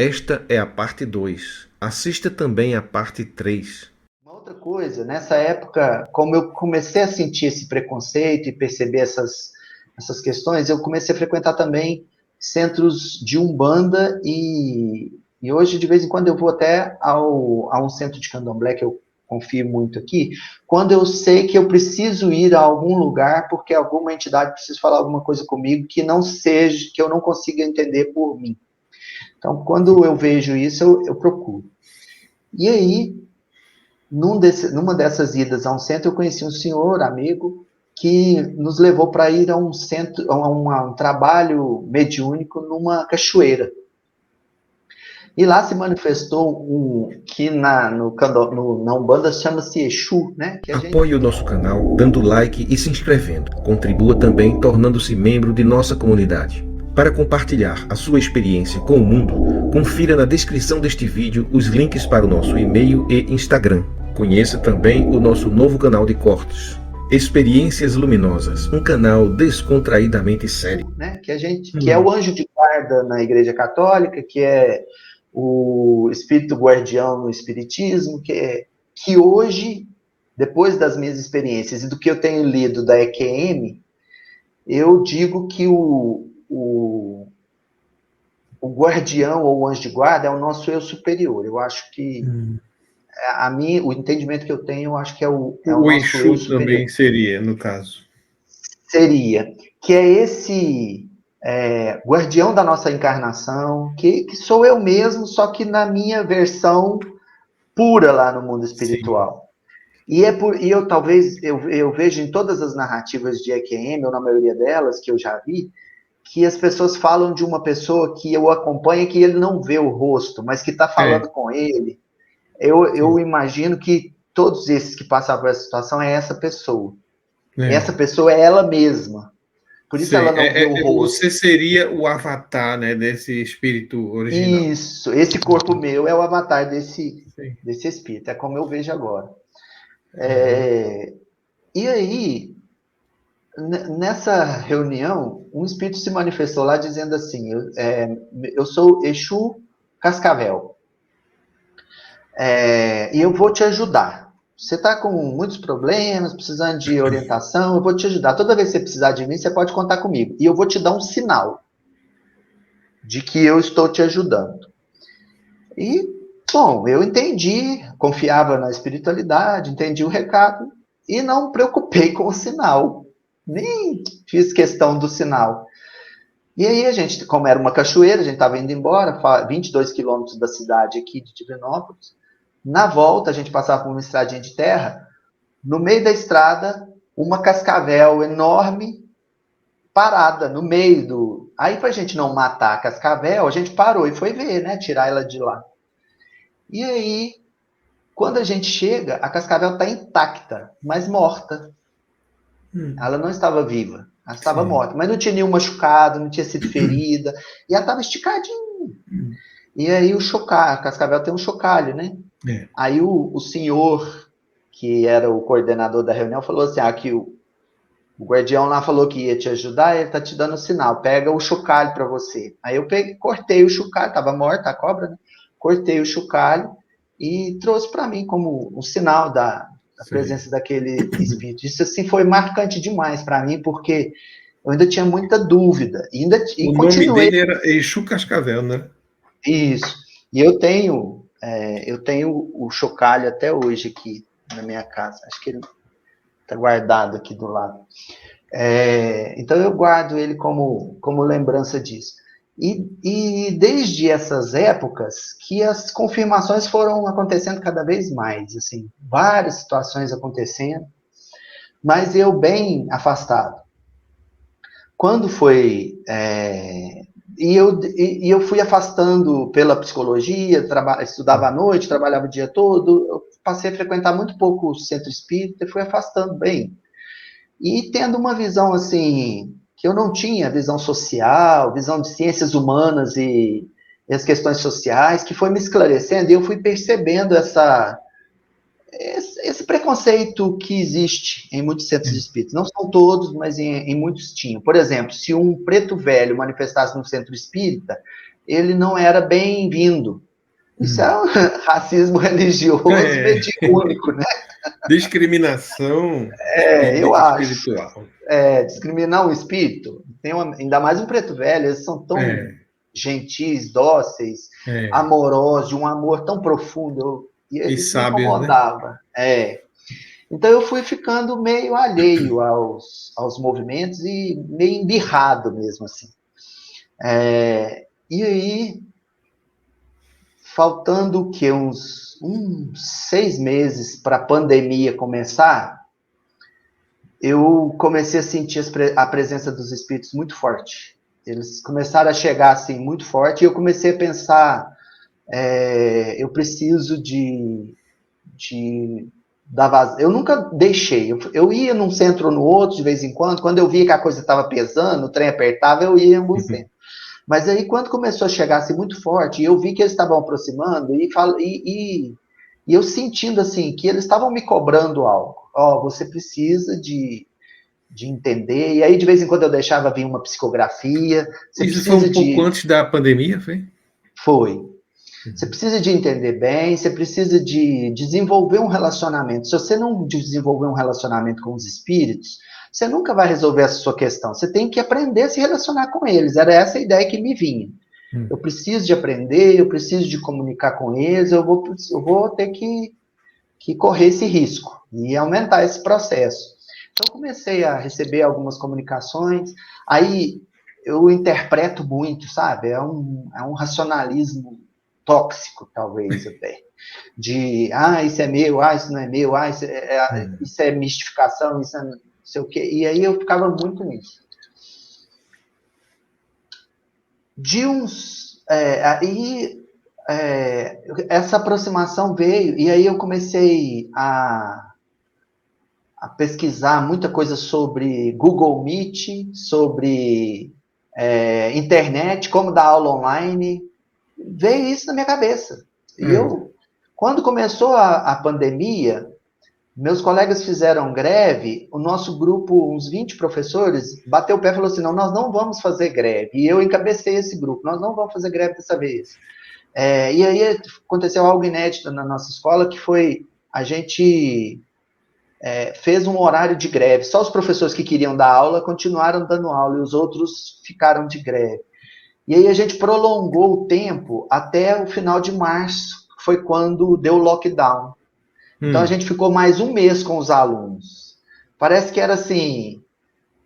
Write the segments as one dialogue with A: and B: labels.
A: Esta é a parte 2. Assista também a parte 3.
B: Uma outra coisa, nessa época, como eu comecei a sentir esse preconceito e perceber essas questões, eu comecei a frequentar também centros de Umbanda e hoje, de vez em quando, eu vou até a um centro de Candomblé que eu confio muito aqui, quando eu sei que eu preciso ir a algum lugar porque alguma entidade precisa falar alguma coisa comigo que não seja, que eu não consiga entender por mim. Então, quando eu vejo isso, eu procuro. E aí, numa dessas idas a um centro, eu conheci um senhor, amigo, que nos levou para ir a um centro, a um trabalho mediúnico numa cachoeira. E lá se manifestou que na Umbanda chama-se Exu, né? Que a gente
A: Apoie o nosso canal dando like e se inscrevendo. Contribua também tornando-se membro de nossa comunidade. Para compartilhar a sua experiência com o mundo, confira na descrição deste vídeo os links para o nosso e-mail e Instagram. Conheça também o nosso novo canal de cortes, Experiências Luminosas, um canal descontraídamente sério.
B: né? Que é o anjo de guarda na Igreja Católica, que é o espírito guardião no Espiritismo, que hoje, depois das minhas experiências e do que eu tenho lido da EQM, eu digo que o guardião ou o anjo de guarda é o nosso eu superior. Eu acho que o entendimento que eu tenho, eu acho que é o
C: O
B: nosso eu
C: Exu
B: superior.
C: também seria, no caso.
B: Seria, que é esse guardião da nossa encarnação, que sou eu mesmo, só que na minha versão pura lá no mundo
C: Sim.
B: espiritual. E eu talvez, eu vejo em todas as narrativas de EQM, ou na maioria delas, que eu já vi, que as pessoas falam de uma pessoa que eu acompanho que ele não vê o rosto, mas que está
C: É,
B: falando com ele. Eu
C: sim.
B: imagino que todos esses que passaram por essa situação é essa pessoa. Essa
C: É.
B: pessoa é ela mesma. Por isso ela
C: Sei.
B: não vê o
C: Você
B: rosto.
C: seria o avatar, né, desse espírito original.
B: Isso, esse corpo meu é o avatar
C: Sim.
B: desse espírito, é como eu vejo agora.
C: Uhum.
B: E aí, nessa reunião, um espírito se manifestou lá dizendo assim: eu sou Exu Cascavel, e eu vou te ajudar. Você está com muitos problemas, precisando de orientação, eu vou te ajudar. Toda vez que você precisar de mim, você pode contar comigo. E eu vou te dar um sinal de que eu estou te ajudando. E, bom, eu entendi, confiava na espiritualidade, entendi o recado e não preocupei com o sinal. Nem fiz questão do sinal. E aí a gente, como era uma cachoeira, a gente estava indo embora, 22 quilômetros da cidade aqui de Divinópolis. Na volta, a gente passava por uma estradinha de terra. No meio da estrada, uma cascavel enorme parada no meio do. Aí, para a gente não matar a cascavel, a gente parou e foi ver, né? Tirar ela de lá. E aí, quando a gente chega, a cascavel está intacta, mas morta. Ela não estava viva, ela estava
C: Sim.
B: morta, mas não tinha nenhum machucado, não tinha sido ferida, e ela estava esticadinha. E aí o chocalho, a cascavel tem um chocalho, né?
C: É.
B: Aí o senhor, que era o coordenador da reunião, falou assim: que o guardião lá falou que ia te ajudar, ele tá te dando um sinal, pega o chocalho para você. Aí eu peguei, cortei o chocalho, estava morta a cobra, né? Cortei o chocalho e trouxe para mim como um sinal da
C: Sei.
B: presença daquele espírito. Isso assim foi marcante demais para mim, porque eu ainda tinha muita dúvida, e
C: O nome
B: continuei
C: dele era Exu Cascavel, né?
B: isso. E eu tenho o chocalho até hoje aqui na minha casa. Acho que ele está guardado aqui do lado. Então eu guardo ele como lembrança disso. E desde essas épocas que as confirmações foram acontecendo cada vez mais, assim, várias situações acontecendo, mas eu bem afastado. Quando foi eu fui afastando pela psicologia, estudava à noite, trabalhava o dia todo, eu passei a frequentar muito pouco o centro espírita e fui afastando bem. E tendo uma visão assim, que eu não tinha, visão social, visão de ciências humanas e as questões sociais, que foi me esclarecendo e eu fui percebendo esse preconceito que existe em muitos centros espíritas. Não são todos, mas em muitos tinham. Por exemplo, se um preto velho manifestasse no centro espírita, ele não era bem-vindo. Isso é um racismo religioso mediúnico, né?
C: Discriminação
B: Eu acho.
C: espiritual.
B: Discriminar um espírito, ainda mais um preto velho, eles são tão gentis, dóceis, amorosos, de um amor tão profundo, e isso me incomodava. Né? Então eu fui ficando meio alheio aos movimentos e meio embirrado mesmo, assim. E aí, faltando o quê? Uns 6 meses para a pandemia começar, eu comecei a sentir a presença dos espíritos muito forte. Eles começaram a chegar assim muito forte e eu comecei a pensar, eu preciso dar vazão. Eu nunca deixei, eu ia num centro ou no outro de vez em quando eu via que a coisa estava pesando, o trem apertava, eu ia em algum centro. Mas aí quando começou a chegar assim muito forte, eu vi que eles estavam aproximando e eu sentindo assim que eles estavam me cobrando algo. Você precisa de entender. E aí, de vez em quando, eu deixava vir uma psicografia.
C: Isso foi um pouco antes da pandemia, foi?
B: Foi. Você precisa de entender bem, você precisa de desenvolver um relacionamento. Se você não desenvolver um relacionamento com os espíritos, você nunca vai resolver essa sua questão. Você tem que aprender a se relacionar com eles. Era essa a ideia que me vinha. Eu preciso de aprender, eu preciso de comunicar com eles, eu vou ter que correr esse risco e aumentar esse processo. Então, comecei a receber algumas comunicações, aí eu interpreto muito, sabe? É um racionalismo tóxico, talvez, até. De, isso é meu, isso não é meu, isso é mistificação, isso é não sei o quê. E aí eu ficava muito nisso. Essa aproximação veio, e aí eu comecei a pesquisar muita coisa sobre Google Meet, sobre internet, como dar aula online. Veio isso na minha cabeça. E quando começou a pandemia, meus colegas fizeram greve, o nosso grupo, uns 20 professores, bateu o pé e falou assim, não, nós não vamos fazer greve. E eu encabecei esse grupo, nós não vamos fazer greve dessa vez. E aí aconteceu algo inédito na nossa escola, que foi, a gente fez um horário de greve. Só os professores que queriam dar aula continuaram dando aula, e os outros ficaram de greve. E aí a gente prolongou o tempo até o final de março, que foi quando deu o lockdown. Então a gente ficou mais 1 mês com os alunos. Parece que era assim,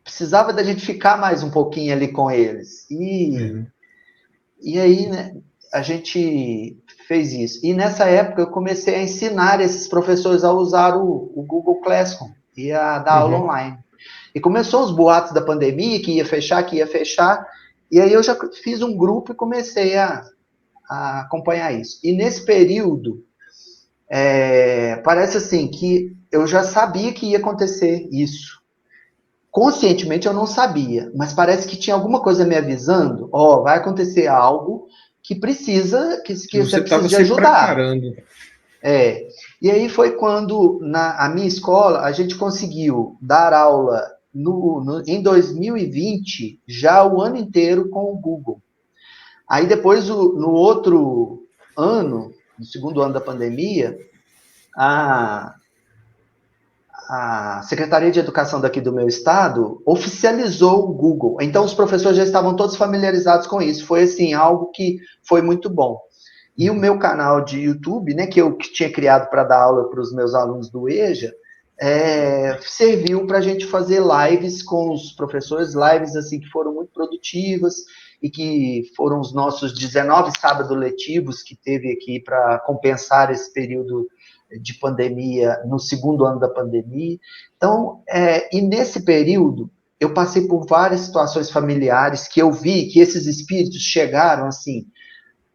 B: precisava da gente ficar mais um pouquinho ali com eles. E aí, né, a gente fez isso. E nessa época eu comecei a ensinar esses professores a usar o Google Classroom e a dar aula online. E começou os boatos da pandemia, que ia fechar, e aí eu já fiz um grupo e comecei a acompanhar isso. E nesse período, parece assim que eu já sabia que ia acontecer isso. Conscientemente eu não sabia, mas parece que tinha alguma coisa me avisando, vai acontecer algo que precisa, que você precisa de ajudar.
C: Preparando.
B: E aí foi quando, a minha escola, a gente conseguiu dar aula em 2020, já o ano inteiro com o Google. Aí depois, no outro ano, no segundo ano da pandemia, a Secretaria de Educação daqui do meu estado oficializou o Google. Então, os professores já estavam todos familiarizados com isso. Foi, assim, algo que foi muito bom. E o meu canal de YouTube, né, que eu tinha criado para dar aula para os meus alunos do EJA, serviu para a gente fazer lives com os professores, lives assim que foram muito produtivas e que foram os nossos 19 sábados letivos que teve aqui para compensar esse período de pandemia, no segundo ano da pandemia. Então, e nesse período, eu passei por várias situações familiares que eu vi que esses espíritos chegaram, assim,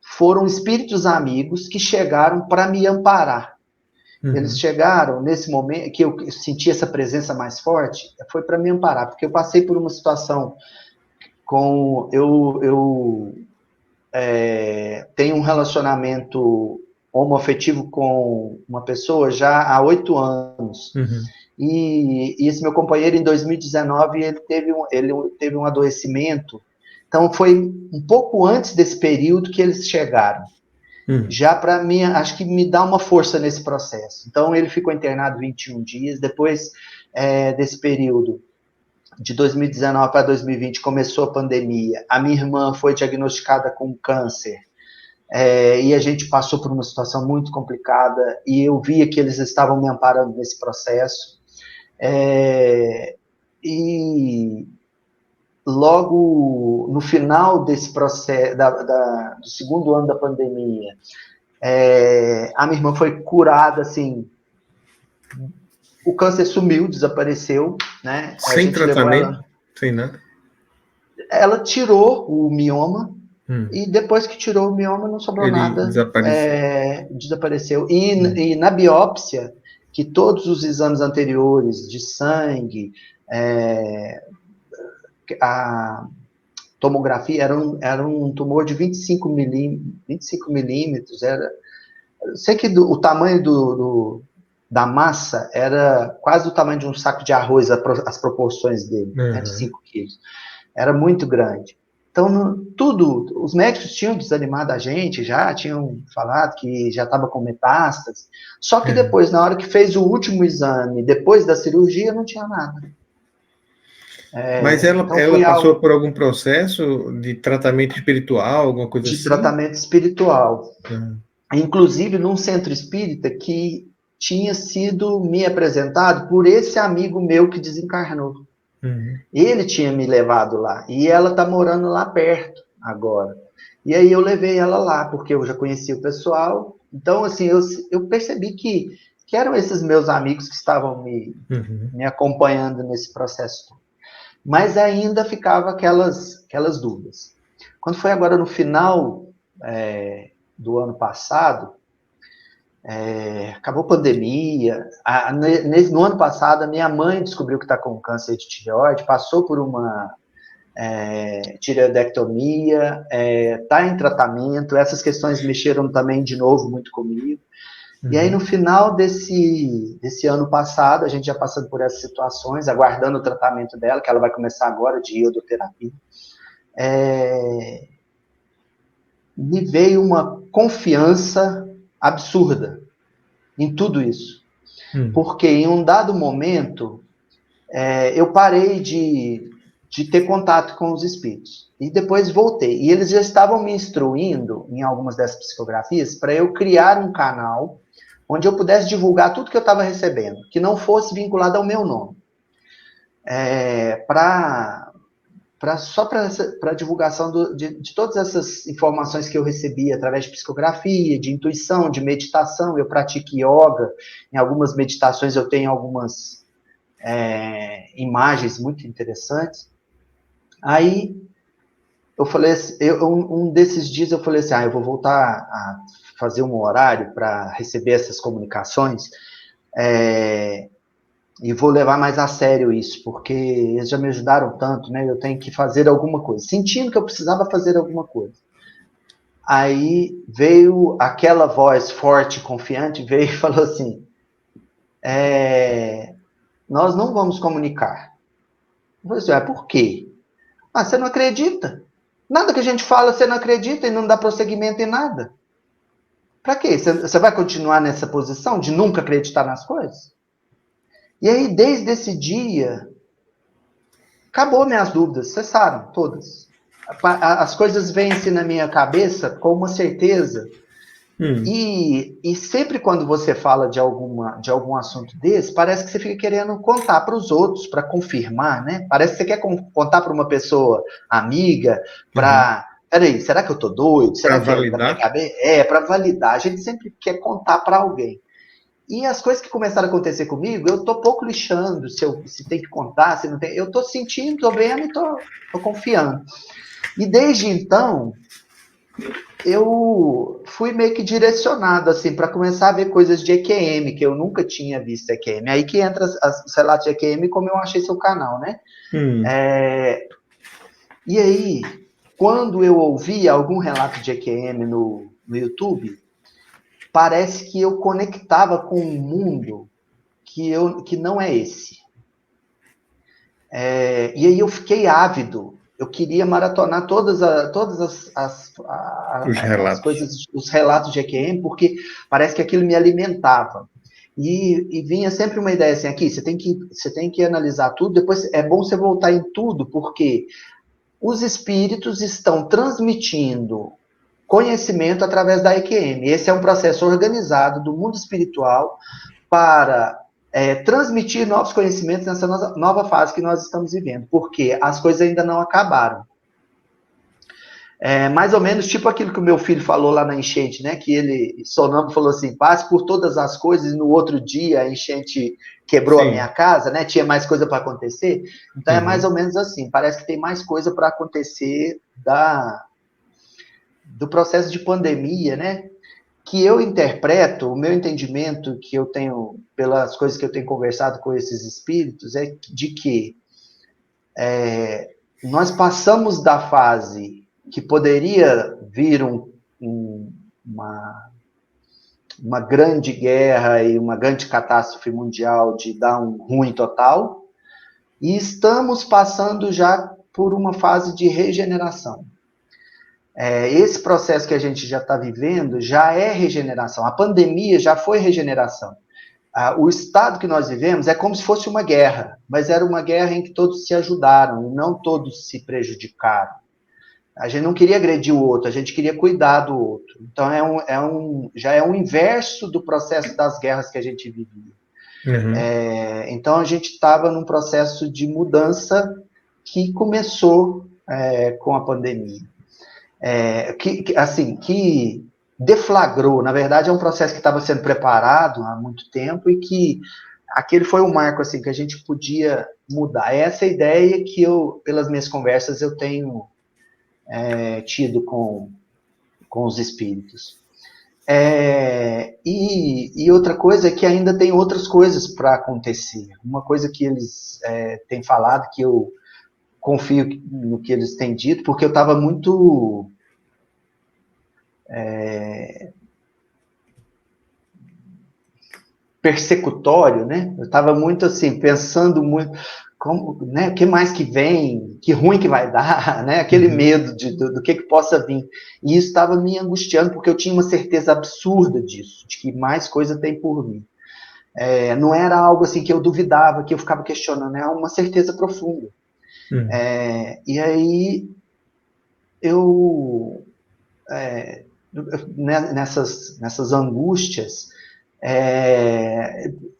B: foram espíritos amigos que chegaram para me amparar. Eles chegaram nesse momento, que eu senti essa presença mais forte, foi para me amparar, porque eu passei por uma situação eu tenho um relacionamento homoafetivo com uma pessoa já há 8 anos. E esse meu companheiro, em 2019, ele teve um adoecimento Então, foi um pouco antes desse período que eles chegaram. Já para mim, acho que me dá uma força nesse processo. Então, ele ficou internado 21 dias. Depois desse período, de 2019 para 2020, começou a pandemia. A minha irmã foi diagnosticada com câncer. E a gente passou por uma situação muito complicada. E eu via que eles estavam me amparando nesse processo. E logo no final desse processo, do segundo ano da pandemia, a minha irmã foi curada, assim, o câncer sumiu, desapareceu, né?
C: Sem tratamento, sem nada?
B: Ela tirou o mioma, e depois que tirou o mioma não sobrou nada. Desapareceu. E na biópsia, que todos os exames anteriores de sangue, a tomografia era um tumor de 25 milímetros. Sei que o tamanho da massa era quase o tamanho de um saco de arroz, as proporções dele, de 5 quilos. Era muito grande. Então, os médicos tinham desanimado a gente, já tinham falado que já estava com metástase, só que depois, na hora que fez o último exame, depois da cirurgia, não tinha nada.
C: Mas ela passou por algum processo de tratamento espiritual, alguma coisa assim?
B: De tratamento espiritual. Inclusive, num centro espírita que tinha sido me apresentado por esse amigo meu que desencarnou. Ele tinha me levado lá. E ela está morando lá perto agora. E aí eu levei ela lá, porque eu já conhecia o pessoal. Então, assim, eu percebi que eram esses meus amigos que estavam me acompanhando nesse processo. Mas ainda ficava aquelas dúvidas. Quando foi agora no final do ano passado, acabou a pandemia. No ano passado, a minha mãe descobriu que está com câncer de tireoide, passou por uma tireoidectomia, está em tratamento. Essas questões mexeram também de novo muito comigo. E aí, no final desse ano passado, a gente já passando por essas situações, aguardando o tratamento dela, que ela vai começar agora, de iodoterapia, me veio uma confiança absurda em tudo isso. Porque em um dado momento, eu parei de ter contato com os espíritos. E depois voltei. E eles já estavam me instruindo, em algumas dessas psicografias, para eu criar um canal onde eu pudesse divulgar tudo que eu estava recebendo, que não fosse vinculado ao meu nome. Só para divulgação de todas essas informações que eu recebi através de psicografia, de intuição, de meditação. Eu pratico yoga. Em algumas meditações eu tenho algumas imagens muito interessantes. Aí eu falei assim, um desses dias eu falei assim, eu vou voltar a fazer um horário para receber essas comunicações, e vou levar mais a sério isso, porque eles já me ajudaram tanto, né? Eu tenho que fazer alguma coisa, sentindo que eu precisava fazer alguma coisa. Aí veio aquela voz forte, confiante, veio e falou assim, nós não vamos comunicar. Eu falei assim, por quê? Você não acredita? Nada que a gente fala, você não acredita e não dá prosseguimento em nada. Para quê? Você vai continuar nessa posição de nunca acreditar nas coisas? E aí, desde esse dia, acabou minhas dúvidas, cessaram todas. As coisas vêm-se na minha cabeça com uma certeza. E sempre quando você fala de algum assunto desse, parece que você fica querendo contar para os outros, para confirmar, né? Parece que você quer contar para uma pessoa amiga, para... Peraí, será que eu tô doido? Será
C: que validar?
B: Para validar. A gente sempre quer contar para alguém. E as coisas que começaram a acontecer comigo, eu tô pouco lixando se tem que contar, se não tem. Eu tô sentindo, tô vendo e tô confiando. E desde então, eu fui meio que direcionado, assim, para começar a ver coisas de EQM, que eu nunca tinha visto EQM. Aí que entra os relatos de EQM, como eu achei seu canal, né? E aí, quando eu ouvi algum relato de EQM no YouTube, parece que eu conectava com um mundo que não é esse. E aí eu fiquei ávido. eu queria maratonar todas as coisas, os relatos de EQM, porque parece que aquilo me alimentava. E vinha sempre uma ideia assim, aqui, você tem que analisar tudo, depois é bom você voltar em tudo, porque os espíritos estão transmitindo conhecimento através da EQM. Esse é um processo organizado do mundo espiritual para transmitir novos conhecimentos nessa nova fase que nós estamos vivendo, porque as coisas ainda não acabaram. Mais ou menos tipo aquilo que o meu filho falou lá na enchente, né? Que ele, sonâmbulo, falou assim, passe por todas as coisas, e no outro dia a enchente quebrou a minha casa, né? Tinha mais coisa para acontecer. Então é mais ou menos assim, parece que tem mais coisa para acontecer do processo de pandemia, né? Que eu interpreto, o meu entendimento que eu tenho, pelas coisas que eu tenho conversado com esses espíritos, é de que nós passamos da fase que poderia vir uma grande guerra e uma grande catástrofe mundial de dar um ruim total, e estamos passando já por uma fase de regeneração. Esse processo que a gente já está vivendo já é regeneração. A pandemia já foi regeneração. O estado que nós vivemos é como se fosse uma guerra, mas era uma guerra em que todos se ajudaram e não todos se prejudicaram. A gente não queria agredir o outro, a gente queria cuidar do outro. Então, já é o inverso do processo das guerras que a gente vivia. Então, a gente estava num processo de mudança que começou com a pandemia. Que deflagrou, na verdade é um processo que estava sendo preparado há muito tempo e que aquele foi um marco assim, que a gente podia mudar. Essa é a ideia que eu, pelas minhas conversas, eu tenho tido com os espíritos. E outra coisa é que ainda tem outras coisas para acontecer. Uma coisa que eles têm falado, que eu confio no que eles têm dito, porque eu estava muito persecutório, né? Eu estava muito assim, pensando muito, como, né? O que mais que vem? Que ruim que vai dar, né? Aquele medo do que possa vir. E isso estava me angustiando, porque eu tinha uma certeza absurda disso, de que mais coisa tem por vir. Não era algo assim que eu duvidava, que eu ficava questionando, é uma certeza profunda. E aí eu nessas angústias,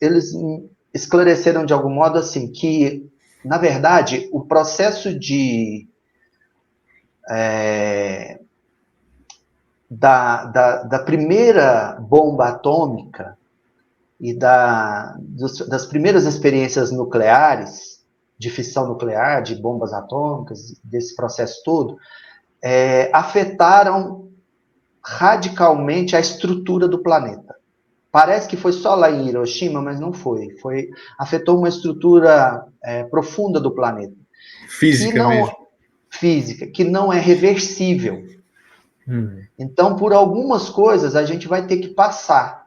B: eles esclareceram de algum modo assim que, na verdade, o processo da primeira bomba atômica e das primeiras experiências nucleares, de fissão nuclear, de bombas atômicas, desse processo todo, afetaram radicalmente a estrutura do planeta. Parece que foi só lá em Hiroshima, mas não foi. Afetou uma estrutura profunda do planeta. Física, que não é reversível. Então, por algumas coisas, a gente vai ter que passar,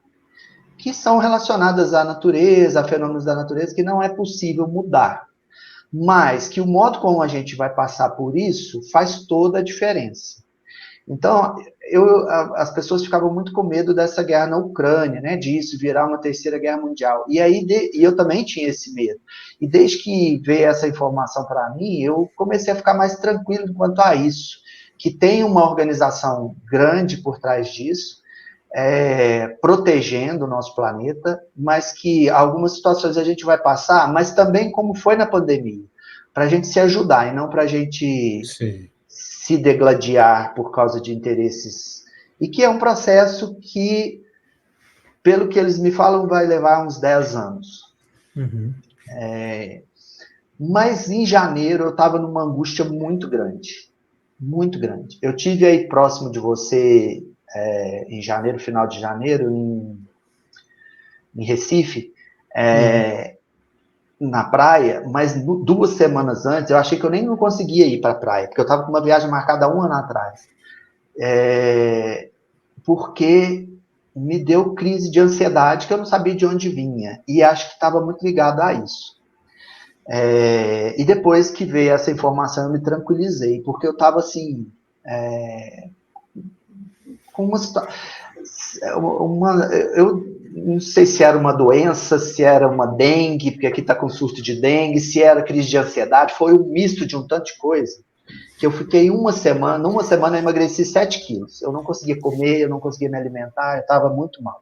B: que são relacionadas à natureza, a fenômenos da natureza, que não é possível mudar. Mas que o modo como a gente vai passar por isso faz toda a diferença. Então, as pessoas ficavam muito com medo dessa guerra na Ucrânia, né, disso virar uma terceira guerra mundial. E aí eu também tinha esse medo. E desde que veio essa informação para mim, eu comecei a ficar mais tranquilo quanto a isso, que tem uma organização grande por trás disso, protegendo o nosso planeta, mas que algumas situações a gente vai passar, mas também como foi na pandemia, para a gente se ajudar e não para a gente se degladiar por causa de interesses. E que é um processo que, pelo que eles me falam, vai levar uns 10 anos. Mas em janeiro eu estava numa angústia muito grande. Muito grande. Eu tive aí próximo de você em janeiro, final de janeiro, em Recife, na praia, mas 2 semanas antes, eu achei que eu nem não conseguia ir para a praia, porque eu estava com uma viagem marcada há 1 ano atrás. Porque me deu crise de ansiedade que eu não sabia de onde vinha, e acho que estava muito ligado a isso. E depois que veio essa informação, eu me tranquilizei, porque eu estava assim, com uma situação. Eu não sei se era uma doença, se era uma dengue, porque aqui está com surto de dengue, se era crise de ansiedade, foi um misto de um tanto de coisa, que eu fiquei uma semana eu emagreci 7 quilos. Eu não conseguia comer, eu não conseguia me alimentar, eu estava muito mal.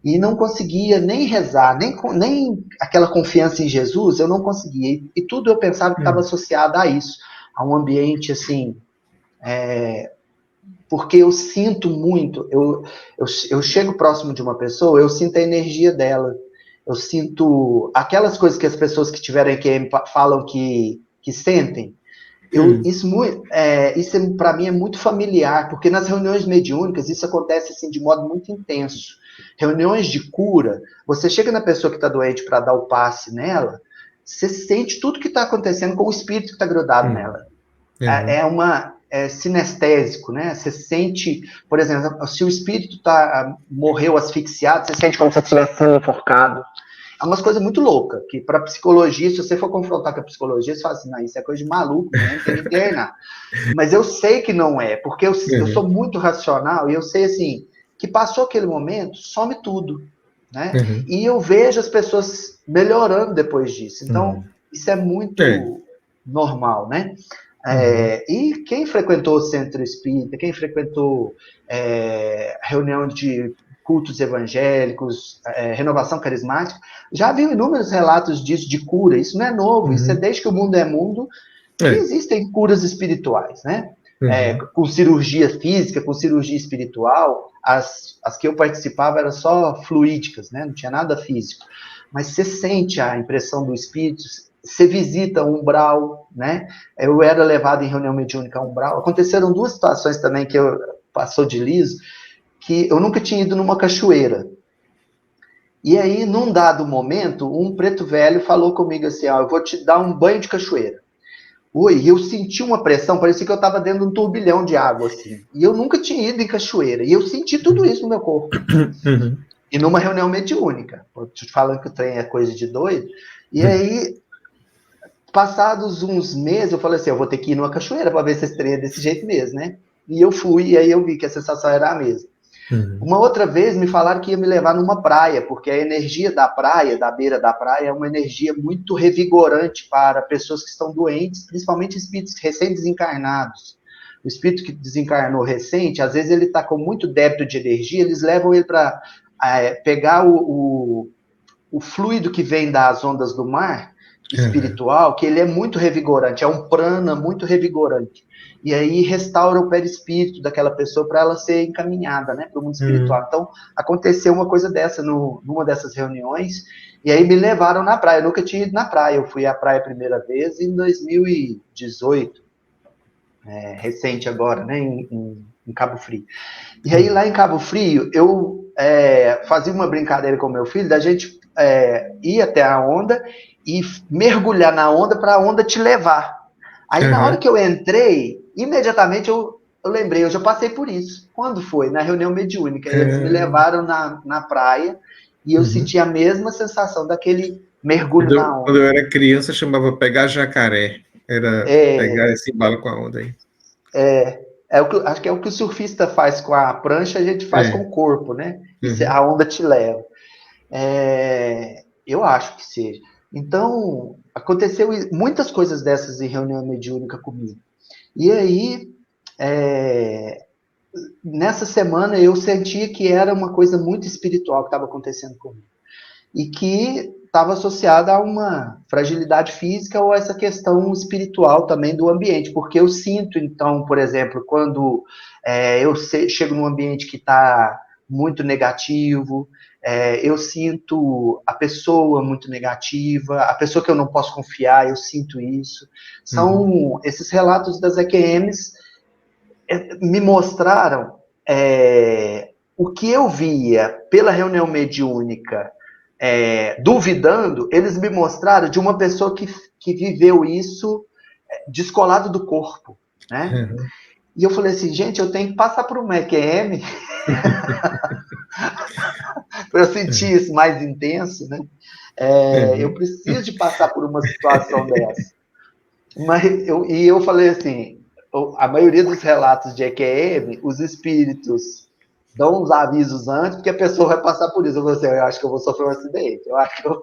B: E não conseguia nem rezar, nem aquela confiança em Jesus, eu não conseguia. E tudo eu pensava que estava associado a isso, a um ambiente assim, porque eu sinto muito, eu chego próximo de uma pessoa, eu sinto a energia dela, eu sinto aquelas coisas que as pessoas que tiveram EQM falam que sentem. Isso para mim é muito familiar, porque nas reuniões mediúnicas isso acontece assim, de modo muito intenso. Reuniões de cura, você chega na pessoa que está doente para dar o passe nela, você sente tudo que está acontecendo com o espírito que está grudado nela. É sinestésico, né? Você sente, por exemplo, se o espírito morreu asfixiado, você sente como se estivesse sendo enforcado. É umas coisas muito loucas, que para psicologia, se você for confrontar com a psicologia, você fala assim, não, isso é coisa de maluco, né? Tem que internar. Mas eu sei que não é, porque eu sou muito racional e eu sei, assim, que passou aquele momento, some tudo, né? E eu vejo as pessoas melhorando depois disso. Então, isso é muito normal, né? E quem frequentou o centro espírita, quem frequentou reunião de cultos evangélicos, renovação carismática, já viu inúmeros relatos disso, de cura. Isso não é novo, isso é desde que o mundo é mundo, que existem curas espirituais, né? Com cirurgia física, com cirurgia espiritual, as que eu participava eram só fluídicas, né? Não tinha nada físico. Mas você sente a impressão do espírito, você visita um umbral, né? Eu era levado em reunião mediúnica a umbral. Aconteceram 2 situações também que eu passou de liso, que eu nunca tinha ido numa cachoeira. E aí, num dado momento, um preto velho falou comigo assim, eu vou te dar um banho de cachoeira. E eu senti uma pressão, parecia que eu estava dentro de um turbilhão de água, assim. E eu nunca tinha ido em cachoeira. E eu senti tudo isso no meu corpo. E numa reunião mediúnica. Tô te falando que o trem é coisa de doido. E aí, passados uns meses, eu falei assim, eu vou ter que ir numa cachoeira para ver se esse trem é desse jeito mesmo, né? E eu fui, e aí eu vi que a sensação era a mesma. Uma outra vez me falaram que ia me levar numa praia, porque a energia da praia, da beira da praia, é uma energia muito revigorante para pessoas que estão doentes, principalmente espíritos recém-desencarnados. O espírito que desencarnou recente, às vezes ele está com muito débito de energia, eles levam ele para pegar o fluido que vem das ondas do mar espiritual, que ele é muito revigorante, é um prana muito revigorante. E aí restaura o perispírito daquela pessoa para ela ser encaminhada, né, para o mundo espiritual. Então, aconteceu uma coisa dessa numa dessas reuniões, e aí me levaram na praia. Eu nunca tinha ido na praia, eu fui à praia a primeira vez em 2018, recente agora, né, em Cabo Frio. E aí lá em Cabo Frio, eu fazia uma brincadeira com meu filho, da gente ir até a onda e mergulhar na onda para a onda te levar. Aí na hora que eu entrei, imediatamente eu lembrei, eu já passei por isso. Quando foi? Na reunião mediúnica. Eles me levaram na praia e eu senti a mesma sensação daquele mergulho na onda.
C: Quando eu era criança, chamava pegar jacaré. Era pegar esse embalo com a onda aí.
B: Acho que é o que o surfista faz com a prancha, a gente faz com o corpo, né? E a onda te leva. Eu acho que seja. Então, aconteceu muitas coisas dessas em reunião mediúnica comigo. E aí, nessa semana, eu sentia que era uma coisa muito espiritual que estava acontecendo comigo. E que estava associada a uma fragilidade física ou essa questão espiritual também do ambiente. Porque eu sinto, então, por exemplo, quando eu chego num ambiente que está muito negativo, eu sinto a pessoa muito negativa, a pessoa que eu não posso confiar, eu sinto isso. São esses relatos das EQMs me mostraram o que eu via pela reunião mediúnica, duvidando, eles me mostraram de uma pessoa que viveu isso descolado do corpo, né? E eu falei assim, gente, eu tenho que passar por uma EQM para eu sentir isso mais intenso, né? Eu preciso de passar por uma situação dessa. Mas eu falei assim, a maioria dos relatos de EQM, os espíritos dão uns avisos antes, porque a pessoa vai passar por isso. Eu falei assim, eu acho que eu vou sofrer um acidente, eu acho que eu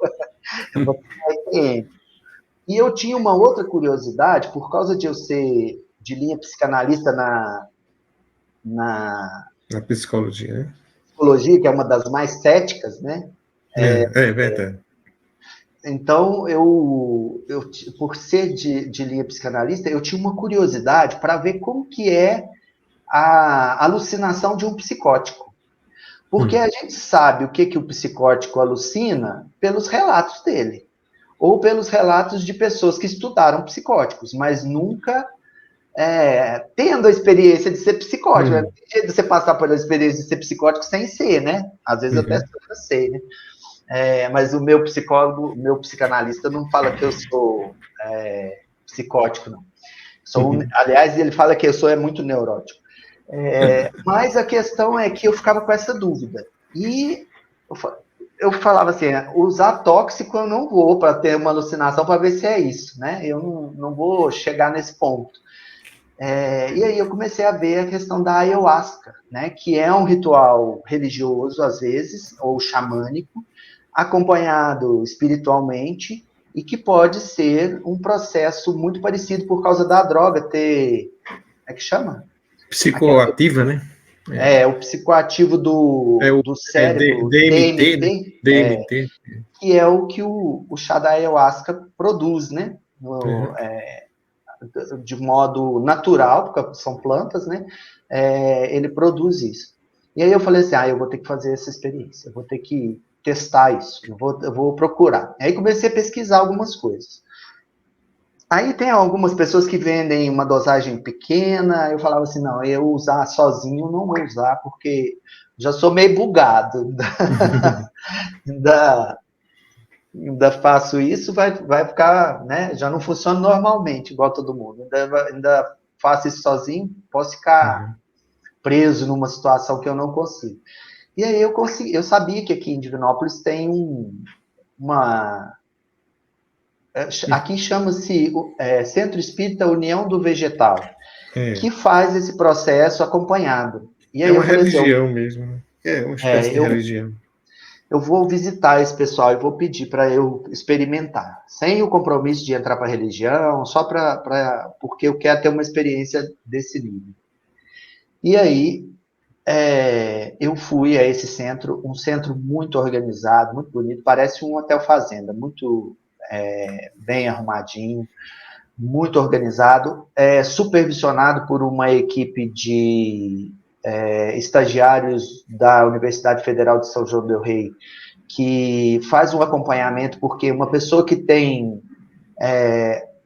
B: vou ter EQM. E eu tinha uma outra curiosidade, por causa de eu ser de linha psicanalista na
C: psicologia, né?
B: Psicologia, que é uma das mais céticas, né?
C: É verdade.
B: Então, por ser de linha psicanalista, eu tinha uma curiosidade para ver como que é a alucinação de um psicótico. Porque a gente sabe o que o psicótico alucina pelos relatos dele, ou pelos relatos de pessoas que estudaram psicóticos, mas nunca tendo a experiência de ser psicótico. É de você passar pela experiência de ser psicótico sem ser, né? Às vezes até sei, né? Mas o meu psicólogo, meu psicanalista não fala que eu sou psicótico, não. Aliás, ele fala que eu sou muito neurótico. Mas a questão é que eu ficava com essa dúvida. E eu falava assim, usar tóxico eu não vou para ter uma alucinação para ver se é isso, né? Eu não vou chegar nesse ponto. E aí eu comecei a ver a questão da ayahuasca, né? Que é um ritual religioso, às vezes, ou xamânico, acompanhado espiritualmente, e que pode ser um processo muito parecido por causa da droga ter... Como é que chama?
C: Psicoativa, né?
B: O psicoativo do cérebro,
C: DMT,
B: DMT,
C: né? DMT.
B: Que é o que o chá da ayahuasca produz, né? De modo natural, porque são plantas, né? Ele produz isso. E aí eu falei assim, eu vou ter que fazer essa experiência, eu vou ter que testar isso, eu vou procurar. Aí comecei a pesquisar algumas coisas. Aí tem algumas pessoas que vendem uma dosagem pequena, eu falava assim, não, eu usar sozinho não vou usar, porque já sou meio bugado. Ainda faço isso, vai ficar, né? Já não funciona normalmente, igual todo mundo. Ainda faço isso sozinho, posso ficar preso numa situação que eu não consigo. E aí eu sabia que aqui em Divinópolis tem aqui chama-se Centro Espírita União do Vegetal, que faz esse processo acompanhado. E aí
C: uma
B: eu falei
C: religião mesmo, né? Uma espécie de religião.
B: Eu vou visitar esse pessoal e vou pedir para eu experimentar, sem o compromisso de entrar para a religião, só porque eu quero ter uma experiência desse nível. E aí eu fui a esse centro, um centro muito organizado, muito bonito, parece um hotel fazenda, muito bem arrumadinho, muito organizado, supervisionado por uma equipe de estagiários da Universidade Federal de São João del Rei, que faz um acompanhamento, porque uma pessoa que tem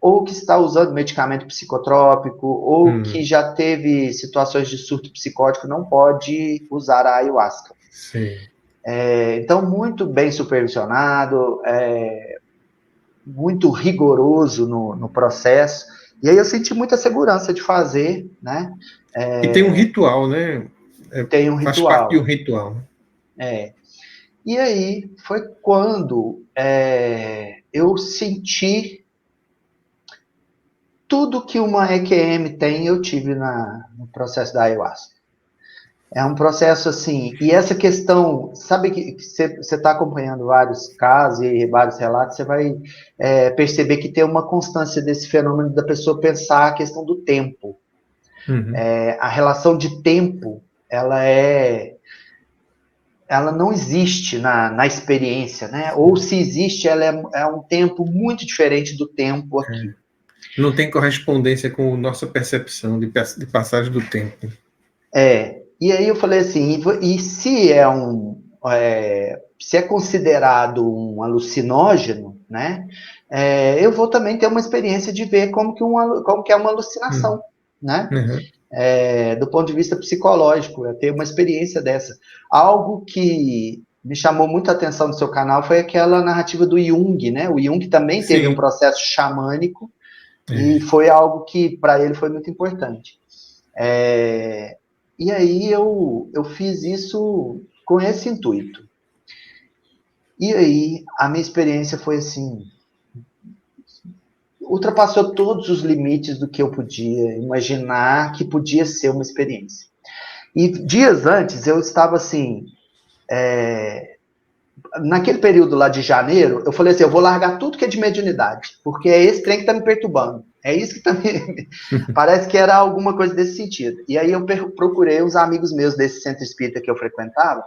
B: ou que está usando medicamento psicotrópico, ou que já teve situações de surto psicótico, não pode usar a ayahuasca.
C: Sim.
B: Então, muito bem supervisionado, muito rigoroso no processo, e aí eu senti muita segurança de fazer, né?
C: E tem um ritual, né?
B: Tem um ritual.
C: Faz parte de um ritual.
B: E aí foi quando eu senti tudo que uma EQM tem, eu tive no processo da ayahuasca. É um processo assim, e essa questão, sabe que você está acompanhando vários casos e vários relatos, você vai perceber que tem uma constância desse fenômeno da pessoa pensar a questão do tempo. A relação de tempo, ela não existe na experiência, né? Ou se existe, ela é um tempo muito diferente do tempo aqui.
C: Não tem correspondência com nossa percepção de passagem do tempo.
B: E aí eu falei assim, e se se é considerado um alucinógeno, né? Eu vou também ter uma experiência de ver como que é uma alucinação, né? Do ponto de vista psicológico, eu ter uma experiência dessa. Algo que me chamou muito a atenção no seu canal foi aquela narrativa do Jung, né? O Jung também teve um processo xamânico e foi algo que para ele foi muito importante. E aí eu fiz isso com esse intuito. E aí, a minha experiência foi assim, ultrapassou todos os limites do que eu podia imaginar que podia ser uma experiência. E dias antes, eu estava assim, naquele período lá de janeiro, eu falei assim, eu vou largar tudo que é de mediunidade, porque é esse trem que está me perturbando. É isso que está me... Parece que era alguma coisa desse sentido. E aí eu procurei uns amigos meus desse centro espírita que eu frequentava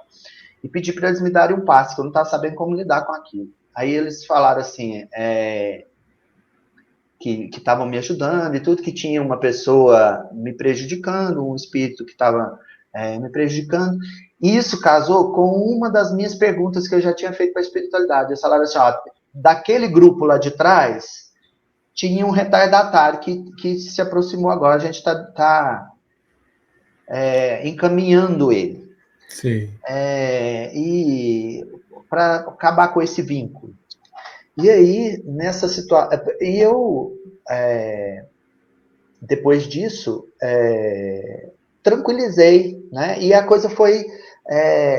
B: e pedi para eles me darem um passe, que eu não estava sabendo como lidar com aquilo. Aí eles falaram assim, que estavam me ajudando e tudo, que tinha uma pessoa me prejudicando, um espírito que estava me prejudicando. E isso casou com uma das minhas perguntas que eu já tinha feito para a espiritualidade. Eles falaram assim, ó, daquele grupo lá de trás, tinha um retardatário que se aproximou agora, a gente está encaminhando ele.
C: Sim.
B: E para acabar com esse vínculo. E aí, nessa situação... E eu, depois disso, tranquilizei, né? E a coisa foi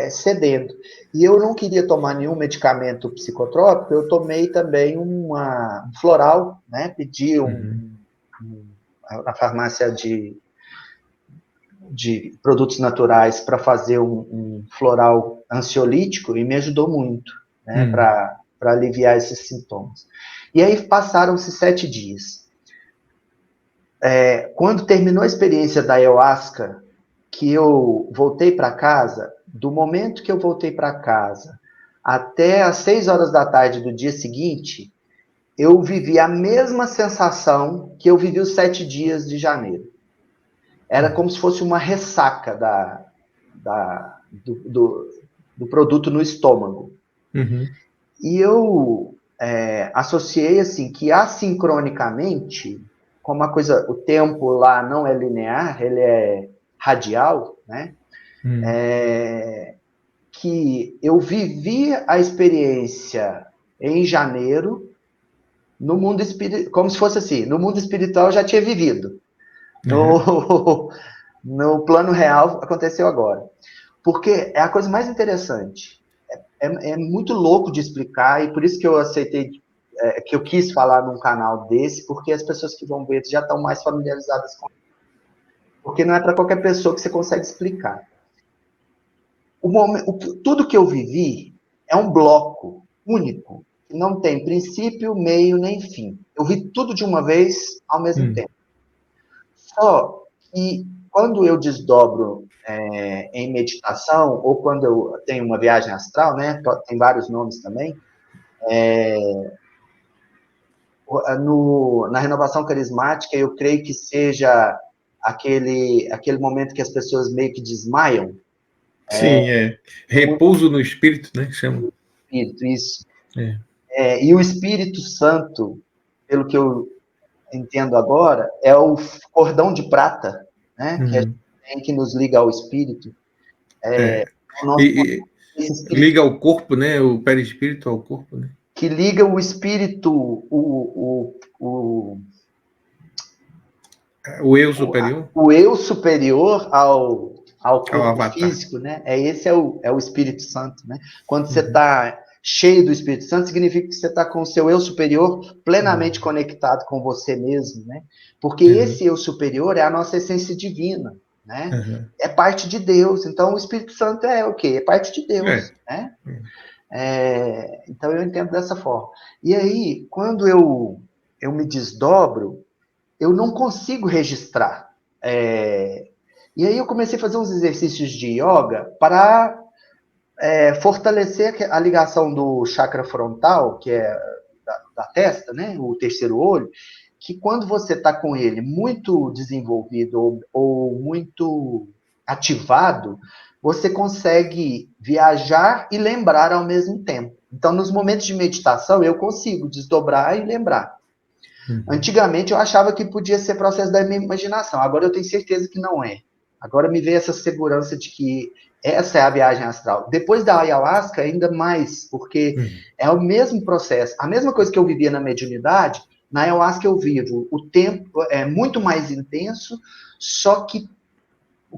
B: cedendo. E eu não queria tomar nenhum medicamento psicotrópico, eu tomei também um floral, né? Pedi na farmácia de produtos naturais para fazer um floral ansiolítico e me ajudou muito, né? Para aliviar esses sintomas. E aí passaram-se 7 dias. Quando terminou a experiência da ayahuasca, que eu voltei para casa, do momento que eu voltei para casa até às 6 horas da tarde do dia seguinte, eu vivi a mesma sensação que eu vivi os 7 dias de janeiro. Era como se fosse uma ressaca do produto no estômago.
C: Uhum.
B: E eu associei assim que assincronicamente, como o tempo lá não é linear, ele é radial, né? Que eu vivi a experiência em janeiro no mundo espiritual, como se fosse assim, no mundo espiritual eu já tinha vivido. No plano real aconteceu agora. Porque é a coisa mais interessante. É muito louco de explicar, e por isso que eu aceitei, que eu quis falar num canal desse, porque as pessoas que vão ver já estão mais familiarizadas com isso. Porque não é para qualquer pessoa que você consegue explicar. Tudo que eu vivi é um bloco único, que não tem princípio, meio, nem fim. Eu vi tudo de uma vez, ao mesmo tempo. Só que quando eu desdobro em meditação, ou quando eu tenho uma viagem astral, né, tem vários nomes também, na renovação carismática, eu creio que seja aquele momento que as pessoas meio que desmaiam.
C: Sim, repouso no espírito, né, que chama.
B: Espírito, isso. E o Espírito Santo, pelo que eu entendo agora, é o cordão de prata, né, que a gente tem, que nos liga ao espírito.
C: Liga ao corpo, né, o perispírito ao corpo, né?
B: Que liga o espírito,
C: o eu superior?
B: O eu superior ao corpo
C: avatar
B: físico, né? Esse é o Espírito Santo, né? Quando você está cheio do Espírito Santo, significa que você está com o seu eu superior plenamente conectado com você mesmo, né? Porque esse eu superior é a nossa essência divina, né? É parte de Deus. Então, o Espírito Santo é o quê? É parte de Deus, né? Então, eu entendo dessa forma. E aí, quando eu me desdobro, eu não consigo registrar. E aí eu comecei a fazer uns exercícios de yoga para fortalecer a ligação do chakra frontal, que é da testa, né, o terceiro olho, que quando você está com ele muito desenvolvido ou muito ativado, você consegue viajar e lembrar ao mesmo tempo. Então, nos momentos de meditação, eu consigo desdobrar e lembrar. Antigamente, eu achava que podia ser processo da minha imaginação. Agora, eu tenho certeza que não é. Agora, me veio essa segurança de que essa é a viagem astral. Depois da ayahuasca, ainda mais, porque é o mesmo processo. A mesma coisa que eu vivia na mediunidade, na ayahuasca eu vivo. O tempo é muito mais intenso, só que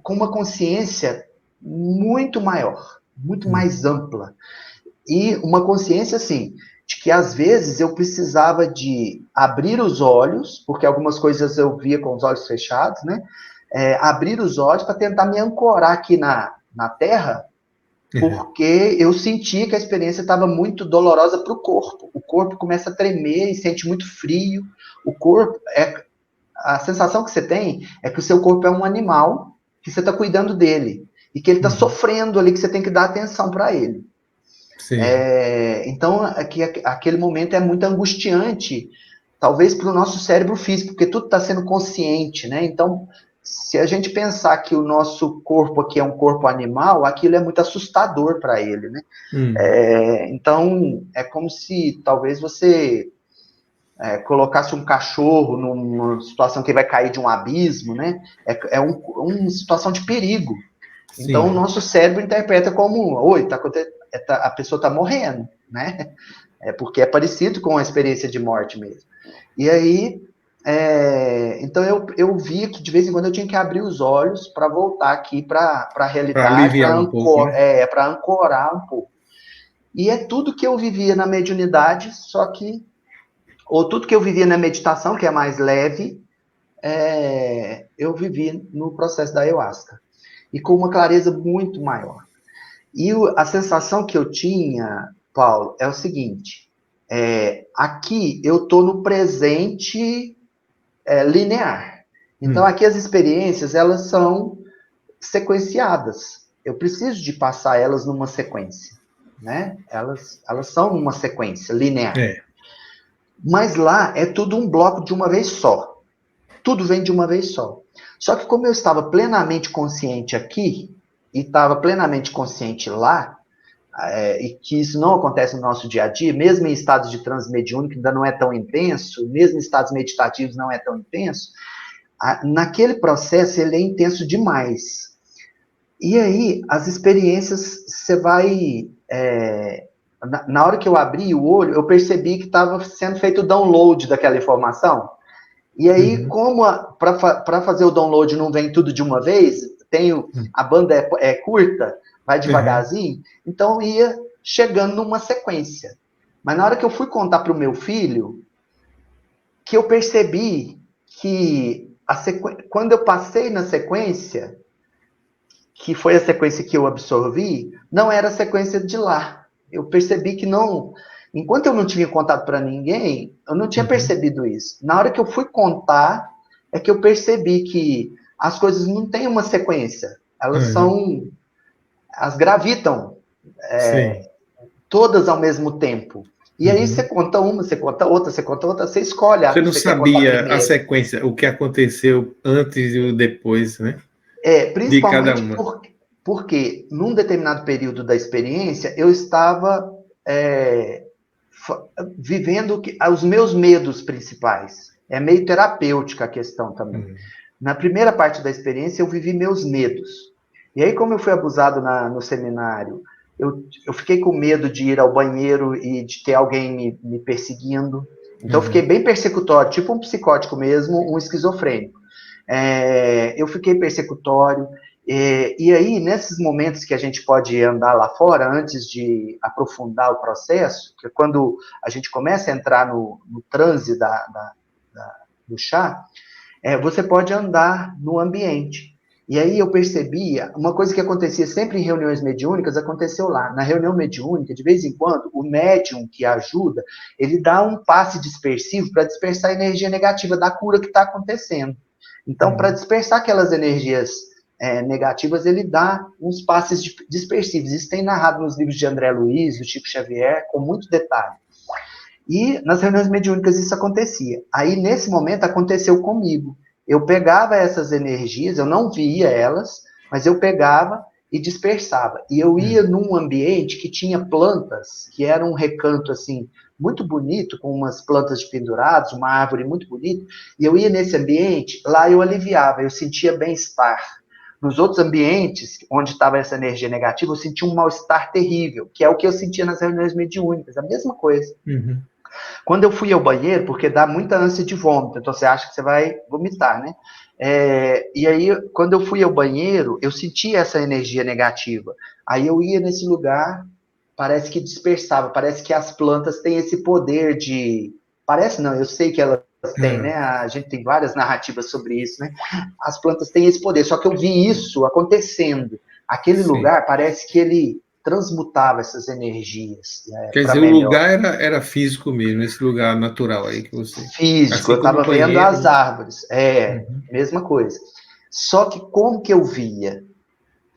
B: com uma consciência muito maior, muito mais ampla. E uma consciência, assim, de que às vezes eu precisava de abrir os olhos, porque algumas coisas eu via com os olhos fechados, né? Abrir os olhos para tentar me ancorar aqui na Terra, porque eu sentia que a experiência estava muito dolorosa para o corpo. O corpo começa a tremer e sente muito frio. O corpo, a sensação que você tem é que o seu corpo é um animal, que você está cuidando dele, e que ele está sofrendo ali, que você tem que dar atenção para ele. Então, aquele momento é muito angustiante, talvez para o nosso cérebro físico, porque tudo está sendo consciente, né? Então, se a gente pensar que o nosso corpo aqui é um corpo animal, aquilo é muito assustador para ele, né? Então, é como se talvez você colocasse um cachorro numa situação que vai cair de um abismo, né? Uma situação de perigo. Sim. Então, o nosso cérebro interpreta como, oi, a pessoa está morrendo, né? Porque é parecido com a experiência de morte mesmo. E aí, então eu via que de vez em quando eu tinha que abrir os olhos para voltar aqui para a realidade, para ancorar um pouco. E é tudo que eu vivia na mediunidade, ou tudo que eu vivia na meditação, que é mais leve, eu vivi no processo da ayahuasca. E com uma clareza muito maior. E a sensação que eu tinha, Paulo, é o seguinte, aqui eu estou no presente linear. Então, aqui as experiências, elas são sequenciadas. Eu preciso de passar elas numa sequência, né? Elas são numa sequência linear. Mas lá é tudo um bloco de uma vez só. Tudo vem de uma vez só. Só que como eu estava plenamente consciente aqui, e estava plenamente consciente lá, e que isso não acontece no nosso dia a dia, mesmo em estados de transe mediúnico, ainda não é tão intenso, mesmo em estados meditativos não é tão intenso, naquele processo ele é intenso demais. E aí, as experiências, você vai... na hora que eu abri o olho, eu percebi que estava sendo feito o download daquela informação. E aí, como para fazer o download não vem tudo de uma vez, a banda é curta, vai devagarzinho, então ia chegando numa sequência. Mas na hora que eu fui contar para o meu filho, que eu percebi que quando eu passei na sequência, que foi a sequência que eu absorvi, não era a sequência de lá. Eu percebi que não... Enquanto eu não tinha contado para ninguém, eu não tinha percebido isso. Na hora que eu fui contar, é que eu percebi que as coisas não têm uma sequência. Elas elas gravitam todas ao mesmo tempo. E aí você conta uma, você conta outra, você escolhe.
C: Você não sabia a sequência, o que aconteceu antes e o depois, né?
B: Principalmente de cada uma. Porque num determinado período da experiência, eu estava... vivendo os meus medos principais. É meio terapêutica a questão também. Na primeira parte da experiência, eu vivi meus medos. E aí, como eu fui abusado no seminário, eu fiquei com medo de ir ao banheiro e de ter alguém me perseguindo. Então, eu fiquei bem persecutório, tipo um psicótico mesmo, um esquizofrênico. Eu fiquei persecutório. E aí, nesses momentos que a gente pode andar lá fora, antes de aprofundar o processo, que é quando a gente começa a entrar no transe do chá, você pode andar no ambiente. E aí eu percebia, uma coisa que acontecia sempre em reuniões mediúnicas, aconteceu lá. Na reunião mediúnica, de vez em quando, o médium que ajuda, ele dá um passe dispersivo para dispersar a energia negativa da cura que está acontecendo. Então, para dispersar aquelas energias negativas, ele dá uns passes dispersivos. Isso tem narrado nos livros de André Luiz, do Chico Xavier, com muito detalhe. E nas reuniões mediúnicas isso acontecia. Aí, nesse momento, aconteceu comigo. Eu pegava essas energias, eu não via elas, mas eu pegava e dispersava. E eu ia num ambiente que tinha plantas, que era um recanto, assim, muito bonito, com umas plantas de pendurados, uma árvore muito bonita, e eu ia nesse ambiente, lá eu aliviava, eu sentia bem-estar. Nos outros ambientes, onde estava essa energia negativa, eu sentia um mal-estar terrível, que é o que eu sentia nas reuniões mediúnicas, a mesma coisa. Quando eu fui ao banheiro, porque dá muita ânsia de vômito, então você acha que você vai vomitar, né? E aí, quando eu fui ao banheiro, eu sentia essa energia negativa. Aí eu ia nesse lugar parece que dispersava, parece que as plantas têm esse poder de... Parece não, eu sei que elas têm, né? A gente tem várias narrativas sobre isso, né? As plantas têm esse poder, só que eu vi isso acontecendo. Aquele lugar parece que ele transmutava essas energias.
C: Quer dizer, melhor. O lugar era físico mesmo, esse lugar natural aí que você...
B: Físico, assim, eu estava vendo as árvores. Mesma coisa. Só que como que eu via?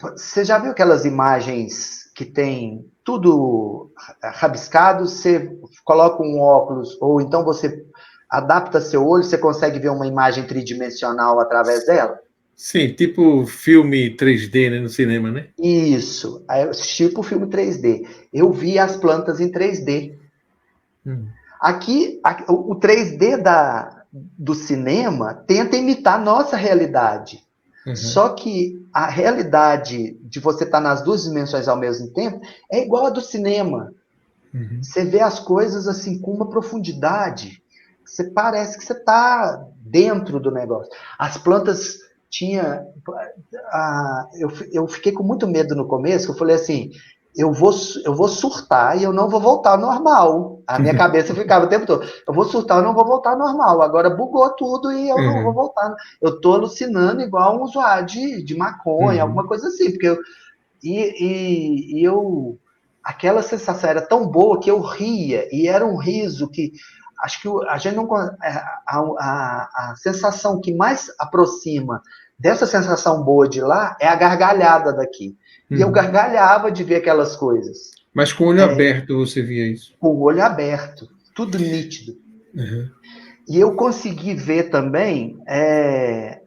B: Você já viu aquelas imagens que tem tudo rabiscado, você coloca um óculos, ou então você adapta seu olho, você consegue ver uma imagem tridimensional através dela?
C: Sim, tipo filme 3D, né, no cinema, né?
B: Isso, tipo filme 3D. Eu vi as plantas em 3D. Aqui, o 3D do cinema tenta imitar a nossa realidade. Só que a realidade de você estar nas duas dimensões ao mesmo tempo é igual a do cinema. Você vê as coisas assim com uma profundidade. Você parece que você está dentro do negócio. As plantas tinha... eu fiquei com muito medo no começo. Eu falei assim, eu vou surtar e eu não vou voltar ao normal. A minha cabeça ficava o tempo todo, eu vou surtar, eu não vou voltar ao normal. Agora bugou tudo e eu não vou voltar. Eu estou alucinando igual um usuário de maconha, alguma coisa assim. Porque aquela sensação era tão boa que eu ria, e era um riso que acho que a gente não... A sensação que mais aproxima dessa sensação boa de lá é a gargalhada daqui. E eu gargalhava de ver aquelas coisas.
C: Mas com o olho aberto você via isso?
B: Com o olho aberto, tudo nítido. E eu consegui ver também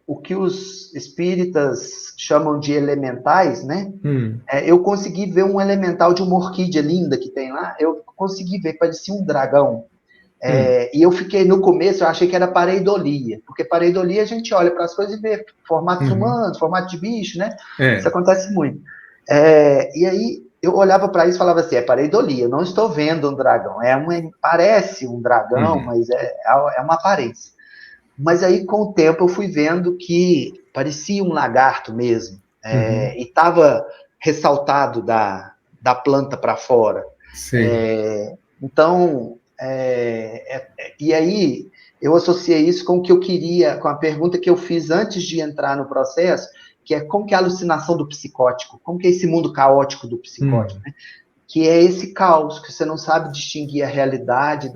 B: o que os espíritas chamam de elementais, né? Eu consegui ver um elemental de uma orquídea linda que tem lá, eu consegui ver, parecia um dragão. E eu fiquei, no começo, eu achei que era pareidolia, porque pareidolia a gente olha para as coisas e vê formatos humanos, formato de bicho, né? Isso acontece muito. E aí eu olhava para isso e falava assim, é pareidolia, eu não estou vendo um dragão, parece um dragão, mas é uma aparência. Mas aí, com o tempo, eu fui vendo que parecia um lagarto mesmo, e estava ressaltado da planta para fora. Então... e aí eu associei isso com o que eu queria, com a pergunta que eu fiz antes de entrar no processo, que é como que é a alucinação do psicótico, como que é esse mundo caótico do psicótico, né? Que é esse caos, que você não sabe distinguir a realidade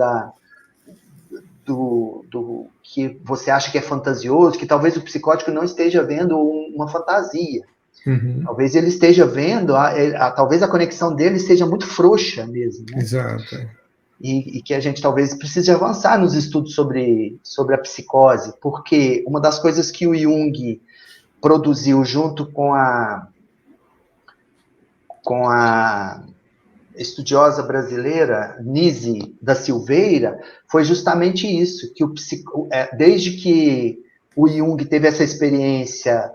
B: do que você acha que é fantasioso, que talvez o psicótico não esteja vendo uma fantasia. Talvez ele esteja vendo, talvez a conexão dele seja muito frouxa mesmo, né?
C: Exato.
B: E que a gente talvez precise avançar nos estudos sobre a psicose, porque uma das coisas que o Jung produziu junto com a estudiosa brasileira Nise da Silveira foi justamente isso, que desde que o Jung teve essa experiência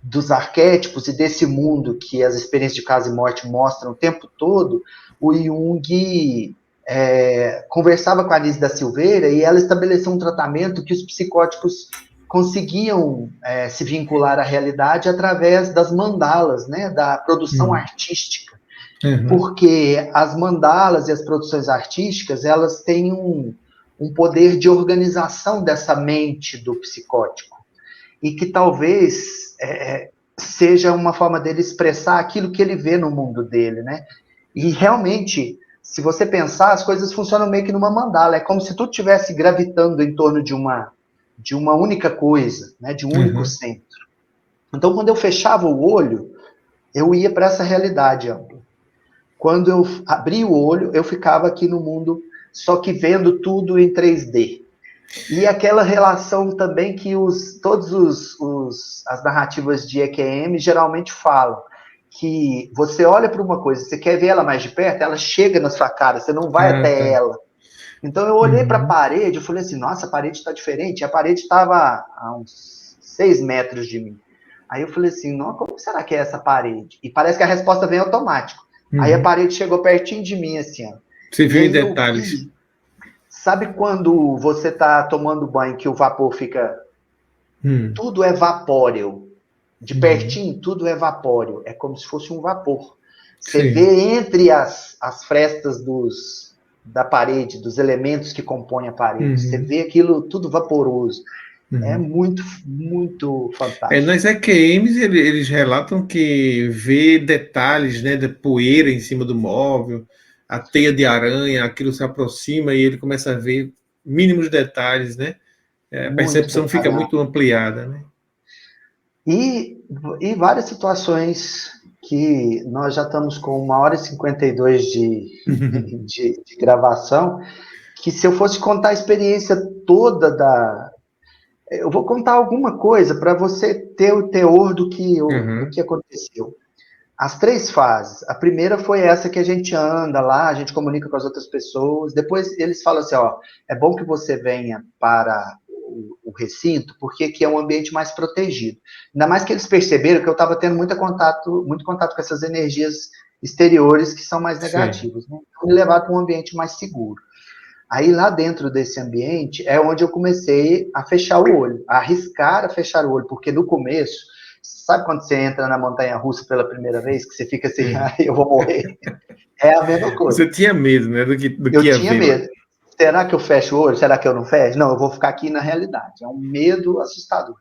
B: dos arquétipos e desse mundo que as experiências de casa e morte mostram o tempo todo, o Jung conversava com a Nise da Silveira e ela estabeleceu um tratamento que os psicóticos conseguiam se vincular à realidade através das mandalas, né, da produção artística. Porque as mandalas e as produções artísticas, elas têm um poder de organização dessa mente do psicótico. E que talvez seja uma forma dele expressar aquilo que ele vê no mundo dele, né? E realmente, se você pensar, as coisas funcionam meio que numa mandala. É como se tudo estivesse gravitando em torno de uma única coisa, né? De um único centro. Então, quando eu fechava o olho, eu ia para essa realidade ampla. Quando eu abri o olho, eu ficava aqui no mundo, só que vendo tudo em 3D. E aquela relação também que todas as narrativas de EQM geralmente falam, que você olha para uma coisa, você quer ver ela mais de perto, ela chega na sua cara, você não vai até ela. Então eu olhei para a parede, eu falei assim, nossa, a parede está diferente, a parede estava a uns 6 metros de mim. Aí eu falei assim, não, como será que é essa parede? E parece que a resposta vem automático. Aí a parede chegou pertinho de mim, assim, ó.
C: Você viu em detalhes.
B: Sabe quando você está tomando banho que o vapor fica... Tudo é vapóreo. De pertinho, tudo é vapóreo. É como se fosse um vapor. Você vê entre as as frestas da parede, dos elementos que compõem a parede. Você vê aquilo tudo vaporoso. É muito, muito fantástico.
C: Nas EQMs, eles relatam que vê detalhes, né, de poeira em cima do móvel, a teia de aranha, aquilo se aproxima e ele começa a ver mínimos detalhes, né? A percepção fica muito ampliada, né?
B: E várias situações que nós já estamos com 1h52 de gravação, que se eu fosse contar a experiência toda eu vou contar alguma coisa para você ter o teor do que aconteceu. As 3 fases. A primeira foi essa que a gente anda lá, a gente comunica com as outras pessoas. Depois eles falam assim, é bom que você venha para o recinto, porque aqui é um ambiente mais protegido. Ainda mais que eles perceberam que eu estava tendo muito contato com essas energias exteriores que são mais negativas. Né? Então, me levar para um ambiente mais seguro. Aí, lá dentro desse ambiente, é onde eu comecei a fechar o olho, a arriscar a fechar o olho, porque no começo, sabe quando você entra na montanha-russa pela primeira vez, que você fica assim, eu vou morrer? É a mesma coisa.
C: Você tinha medo, né, do que
B: eu tinha medo. Será que eu fecho o olho? Será que eu não fecho? Não, eu vou ficar aqui na realidade. É um medo assustador.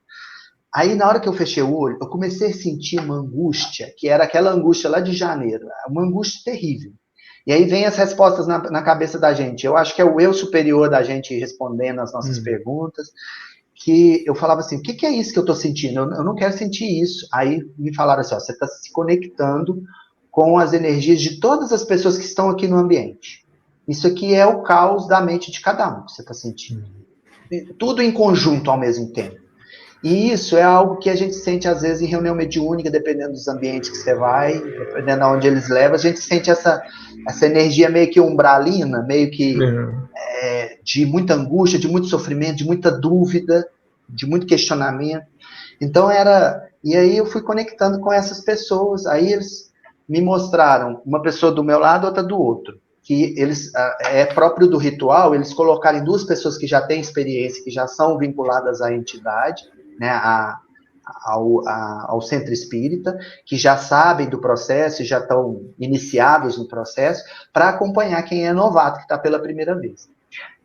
B: Aí, na hora que eu fechei o olho, eu comecei a sentir uma angústia, que era aquela angústia lá de janeiro, uma angústia terrível. E aí vem as respostas na cabeça da gente. Eu acho que é o eu superior da gente respondendo as nossas perguntas, que eu falava assim, o que é isso que eu estou sentindo? Eu não quero sentir isso. Aí me falaram assim, você está se conectando com as energias de todas as pessoas que estão aqui no ambiente. Isso aqui é o caos da mente de cada um que você está sentindo. Tudo em conjunto ao mesmo tempo. E isso é algo que a gente sente, às vezes, em reunião mediúnica, dependendo dos ambientes que você vai, dependendo de onde eles levam, a gente sente essa energia meio que umbralina, meio que de muita angústia, de muito sofrimento, de muita dúvida, de muito questionamento. Então, e aí eu fui conectando com essas pessoas, aí eles me mostraram uma pessoa do meu lado, outra do outro, que eles, é próprio do ritual, eles colocarem 2 pessoas que já têm experiência, que já são vinculadas à entidade, né, ao centro espírita, que já sabem do processo e já estão iniciados no processo, para acompanhar quem é novato, que está pela primeira vez.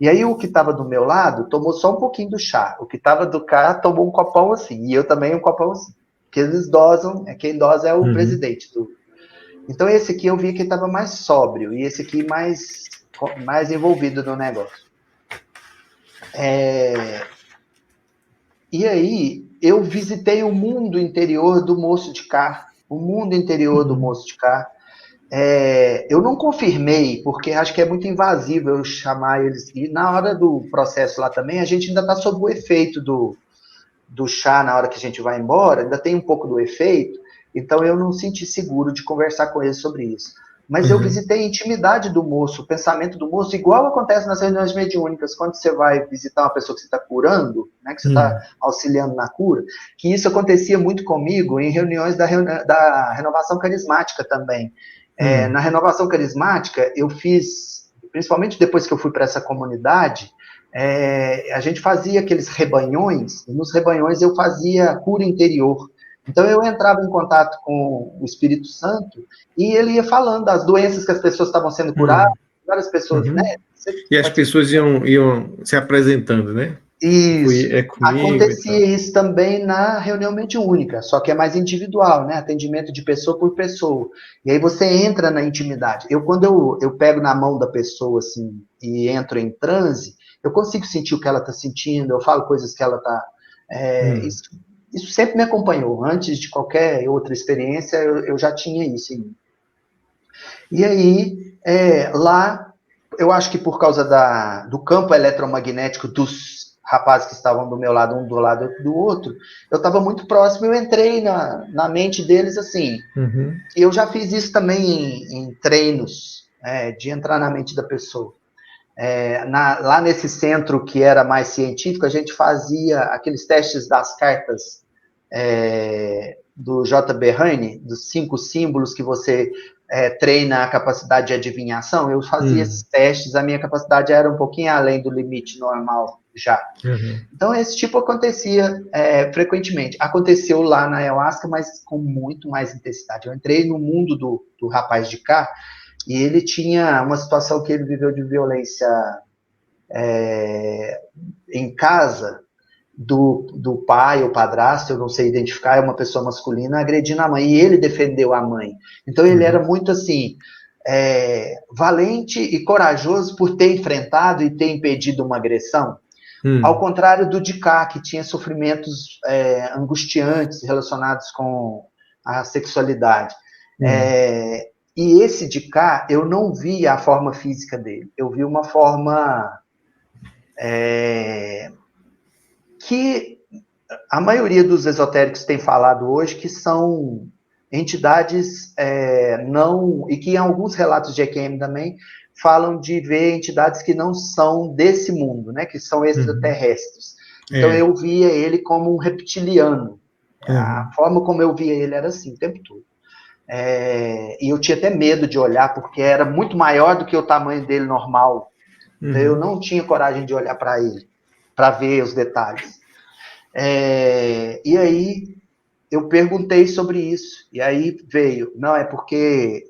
B: E aí o que estava do meu lado tomou só um pouquinho do chá, o que estava do cá tomou um copão assim, e eu também um copão assim, porque eles dosam, quem dosa é o presidente do... Então esse aqui eu vi que estava mais sóbrio, e esse aqui mais envolvido no negócio. E aí, eu visitei o mundo interior do moço de cá. O mundo interior do moço de cá. Eu não confirmei, porque acho que é muito invasivo eu chamar eles. E na hora do processo lá também, a gente ainda está sob o efeito do chá na hora que a gente vai embora, ainda tem um pouco do efeito, então eu não senti seguro de conversar com eles sobre isso. Mas eu visitei a intimidade do moço, o pensamento do moço, igual acontece nas reuniões mediúnicas, quando você vai visitar uma pessoa que você está curando, né, que você está auxiliando na cura, que isso acontecia muito comigo em reuniões da renovação carismática também. Na renovação carismática, eu fiz, principalmente depois que eu fui para essa comunidade, a gente fazia aqueles rebanhões, e nos rebanhões eu fazia cura interior. Então, eu entrava em contato com o Espírito Santo e ele ia falando das doenças que as pessoas estavam sendo curadas, várias pessoas, né?
C: E as pessoas iam se apresentando, né?
B: Isso.
C: Comigo,
B: acontecia isso também na reunião mediúnica, só que é mais individual, né? Atendimento de pessoa por pessoa. E aí você entra na intimidade. Quando eu pego na mão da pessoa, assim, e entro em transe, eu consigo sentir o que ela está sentindo, eu falo coisas que ela está... Isso sempre me acompanhou. Antes de qualquer outra experiência, eu já tinha isso em mim. E aí, lá, eu acho que por causa do campo eletromagnético dos rapazes que estavam do meu lado, um do lado do outro, eu estava muito próximo, eu entrei na mente deles assim. E eu já fiz isso também em treinos, de entrar na mente da pessoa. Lá nesse centro que era mais científico, a gente fazia aqueles testes das cartas do J.B. Heine, dos 5 símbolos que você treina a capacidade de adivinhação. Eu fazia esses testes, a minha capacidade era um pouquinho além do limite normal já. Então, esse tipo acontecia frequentemente. Aconteceu lá na Ayahuasca, mas com muito mais intensidade. Eu entrei no mundo do rapaz de cá, e ele tinha uma situação que ele viveu de violência em casa, do pai ou padrasto, eu não sei identificar, é uma pessoa masculina, agredindo a mãe, e ele defendeu a mãe. Então ele era muito assim, valente e corajoso por ter enfrentado e ter impedido uma agressão, ao contrário do Dicá, que tinha sofrimentos angustiantes relacionados com a sexualidade. E esse Dicá, eu não vi a forma física dele, eu vi uma forma que a maioria dos esotéricos tem falado hoje que são entidades não... E que em alguns relatos de EQM também falam de ver entidades que não são desse mundo, né? Que são extraterrestres. Então eu via ele como um reptiliano. A forma como eu via ele era assim o tempo todo. E eu tinha até medo de olhar, porque era muito maior do que o tamanho dele normal. Então eu não tinha coragem de olhar para ele, para ver os detalhes. E aí eu perguntei sobre isso, e aí veio, não, é porque